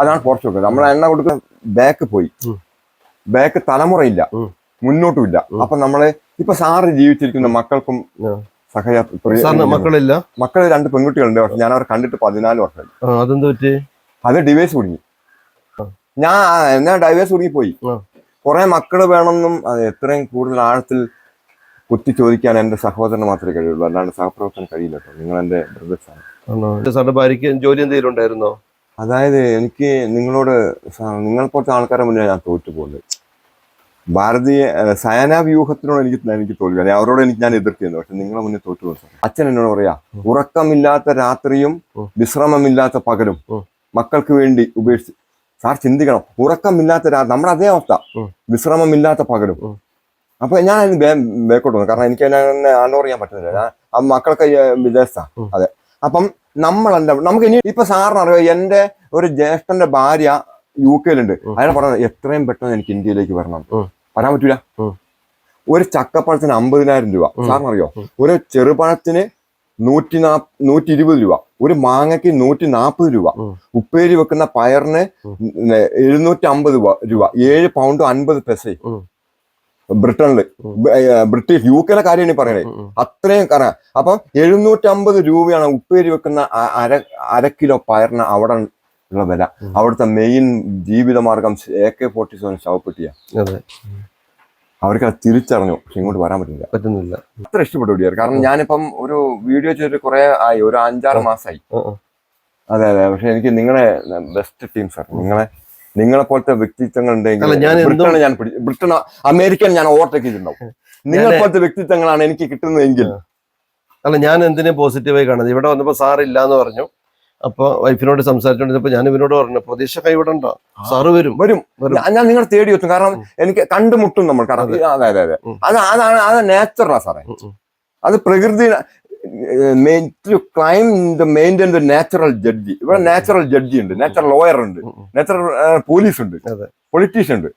അതാണ് 4 സ്റ്റോക്ക്. നമ്മൾ എണ്ണ കൊടുക്കുന്ന ബാക്ക് പോയി, ബാക്ക് തലമുറയില്ല, മുന്നോട്ടുമില്ല. അപ്പൊ നമ്മള് ഇപ്പൊ സാറ് ജീവിച്ചിരിക്കുന്ന മക്കൾക്കും മക്കളില്ല. മക്കള് 2 പെൺകുട്ടികളുണ്ട്. പക്ഷെ ഞാൻ അവർ കണ്ടിട്ട് 14 വർഷമായി. അത് ഡിവൈസ് കുടുങ്ങി. ഞാൻ ഡൈവേഴ്സ് കുടുങ്ങി പോയി. കുറെ മക്കള് വേണമെന്നും അത് എത്രയും കൂടുതൽ ആഴത്തിൽ കുത്തി ചോദിക്കാൻ എന്റെ സഹോദരന് മാത്രമേ കഴിയുള്ളൂ. അല്ലാണ്ട് സഹപ്രവർത്തനം കഴിയില്ല കേട്ടോ. നിങ്ങൾ എന്റെ ബ്രദേഴ്സാണ്. ഭാര്യയ്ക്ക് ജോലി എന്തെങ്കിലും ഉണ്ടായിരുന്നോ? അതായത് എനിക്ക് നിങ്ങൾ പോലത്തെ ആൾക്കാരെ മുന്നേ ഞാൻ തോറ്റു പോകുന്നത്. ഭാരതീയ സയന വ്യൂഹത്തിനോട് എനിക്ക് തോൽവി. അവരോട് ഞാൻ എതിർത്തിരുന്നു. പക്ഷെ നിങ്ങളെ മുന്നേ തോറ്റു പോകും. അച്ഛൻ എന്നോട് പറയാ, ഉറക്കമില്ലാത്ത രാത്രിയും വിശ്രമമില്ലാത്ത പകലും മക്കൾക്ക് വേണ്ടി ഉപേക്ഷിച്ച്. സാർ ചിന്തിക്കണം, ഉറക്കമില്ലാത്ത നമ്മുടെ അതേ അവസ്ഥ, വിശ്രമമില്ലാത്ത പകലും. അപ്പൊ ഞാൻ അതിന് ബേക്കോട്ട് വന്നു. കാരണം എനിക്ക് അതിനെ അനോർ ചെയ്യാൻ പറ്റുന്നില്ല. ആ മക്കൾക്ക് വിദേശത്താണ്. അതെ. അപ്പം നമുക്ക് ഇനി ഇപ്പൊ സാറിനറിയാം, എന്റെ ഒരു ജ്യേഷ്ഠന്റെ ഭാര്യ UK അയാൾ പറഞ്ഞത് എത്രയും പെട്ടെന്ന് എനിക്ക് ഇന്ത്യയിലേക്ക് വരാൻ പറ്റൂല. ഒരു ചക്കപ്പഴത്തിന് 50,000 രൂപ. സാറിനറിയോ? ഒരു ചെറുപഴത്തിന് 120 രൂപ, ഒരു മാങ്ങയ്ക്ക് 140 രൂപ, ഉപ്പേരി വെക്കുന്ന പയറിന് 750 രൂപ, 7 പൗണ്ട് 50 പൈസ. ബ്രിട്ടനില്, ബ്രിട്ടീഷ് UK കാര്യമാണ് പറയണേ. അത്രയും കാരണം. അപ്പം 750 രൂപയാണ് ഉപ്പേരി വെക്കുന്ന അര കിലോ പയറിന് അവിടെ ഉള്ള വില. അവിടുത്തെ മെയിൻ ജീവിതമാർഗം AK-47 ശവപ്പെട്ടിയ. അവർക്ക് അത് തിരിച്ചറിഞ്ഞു. പക്ഷെ ഇങ്ങോട്ട് വരാൻ പറ്റുന്നില്ല. അത്ര ഇഷ്ടപ്പെട്ടു കൂടിയായിരുന്നു. കാരണം ഞാനിപ്പം ഒരു വീഡിയോ ചെയ്തിട്ട് കുറെ ആയി, ഒരു 5-6 മാസമായി. അതെ. പക്ഷെ എനിക്ക് നിങ്ങളെ ബെസ്റ്റ് ടീം സാർ. നിങ്ങളെ പോലത്തെ വ്യക്തിത്വങ്ങൾ ഉണ്ടെങ്കിൽ ബ്രിട്ടൻ, അമേരിക്കൻ ഞാൻ ഓവർടേക്ക് ചെയ്തിട്ടുണ്ടാവും. നിങ്ങളെ പോലത്തെ വ്യക്തിത്വങ്ങളാണ് എനിക്ക് കിട്ടുന്നതെങ്കിൽ. ഞാൻ എന്തിനും പോസിറ്റീവായി കാണുന്നത്. ഇവിടെ വന്നപ്പോ സാർ ഇല്ലാന്ന് പറഞ്ഞു. അപ്പൊ വൈഫിനോട് സംസാരിച്ചോണ്ടിരുന്നപ്പോ ഞാൻ ഇവനോട് പറഞ്ഞു, പ്രതീക്ഷ കൈവിടണ്ട, സാറ് വരും. ഞാൻ നിങ്ങളെ തേടി വെച്ചു. കാരണം എനിക്ക് കണ്ടുമുട്ടും നമ്മൾ. കാരണം അത് നാച്ചുറലാ സാറേ. അത് പ്രകൃതി മെയിൻറ്റെയിൻ ദ നാച്ചുറൽ ജഡ്ജി. ഇവിടെ നാച്ചുറൽ ജഡ്ജി ഉണ്ട്, നാച്ചുറൽ ലോയർ ഉണ്ട്, നാച്ചുറൽ പോലീസ് ഉണ്ട്, പൊളിറ്റീഷ്യൻ ഉണ്ട്.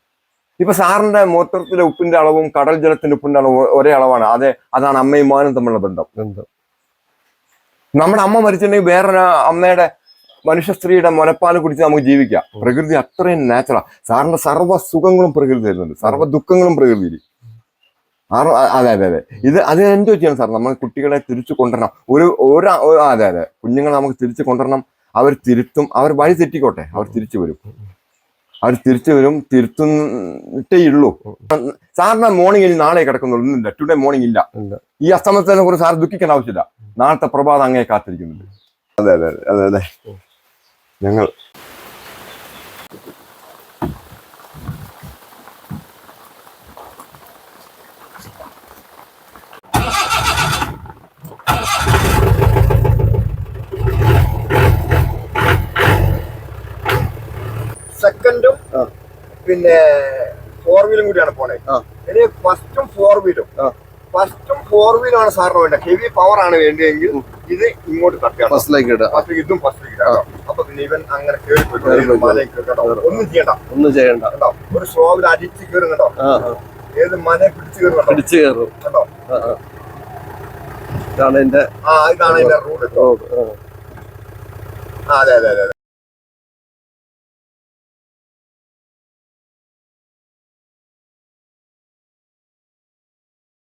ഇപ്പൊ സാറിന്റെ മൂത്രത്തിലെ ഉപ്പിന്റെ അളവും കടൽ ജലത്തിന്റെ ഉപ്പിന്റെ അളവും ഒരേ അളവാണ്. അതാണ് അമ്മയും മോനും തമ്മിലുള്ള ബന്ധം. നമ്മുടെ അമ്മ മരിച്ചിട്ടുണ്ടെങ്കിൽ വേറൊരു അമ്മയുടെ മനുഷ്യ സ്ത്രീയുടെ മുലപ്പാൽ കുടിച്ച് നമുക്ക് ജീവിക്കാം. പ്രകൃതി അത്രയും നാച്ചുറൽ. സാറിന്റെ സർവ്വ സുഖങ്ങളും പ്രകൃതി തരുന്നുണ്ട്, സർവ്വ ദുഃഖങ്ങളും പ്രകൃതിയിൽ. അതെ. അത് എന്തോ ചെയ്യണം സാർ, നമ്മൾ കുട്ടികളെ തിരിച്ചു കൊണ്ടുവരണം. അതെ, കുഞ്ഞുങ്ങളെ നമുക്ക് തിരിച്ചു കൊണ്ടുവരണം. അവർ തിരുത്തും, അവർ വഴി തെറ്റിക്കോട്ടെ, അവർ തിരിച്ചു വരും. തിരുത്തുന്നിട്ടേ ഉള്ളൂ. സാറിന്റെ മോർണിംഗ് ഇനി നാളെ കിടക്കുന്നുള്ളൂ, ഇന്നില്ല. ടുഡേ മോർണിംഗ് ഇല്ല. ഈ അസ്തമനത്തിനെ കുറിച്ച് സാർ ദുഃഖിക്കേണ്ട ആവശ്യമില്ല. നാളത്തെ പ്രഭാതം അങ്ങേ കാത്തിരിക്കുന്നുണ്ട്. അതെ. ഞങ്ങൾ സെക്കൻഡും പിന്നെ 4 വീലും കൂടിയാണ് പോണേ. ഇനി ഫസ്റ്റും 4 വീലും ആണ് സാറിന് വേണ്ട. ഹെവി പവർ ആണ് വേണ്ടിയെങ്കിൽ ഇത് ഇങ്ങോട്ട് തട്ടിയാണ് ഇതും ഫസ്റ്റിലേക്ക്. അപ്പൊ പിന്നെ ഇവൻ അങ്ങനെ കേറി ഒന്നും ചെയ്യണ്ട കേട്ടോ. ഒരു സ്ലോവിൽ അടിച്ച് കയറും കേട്ടോ. ഏത് മല പിടിച്ചു കയറും കേട്ടോ. ഇതാണ് എന്റെ റൂട്ട്. അതെ അതെ അതെ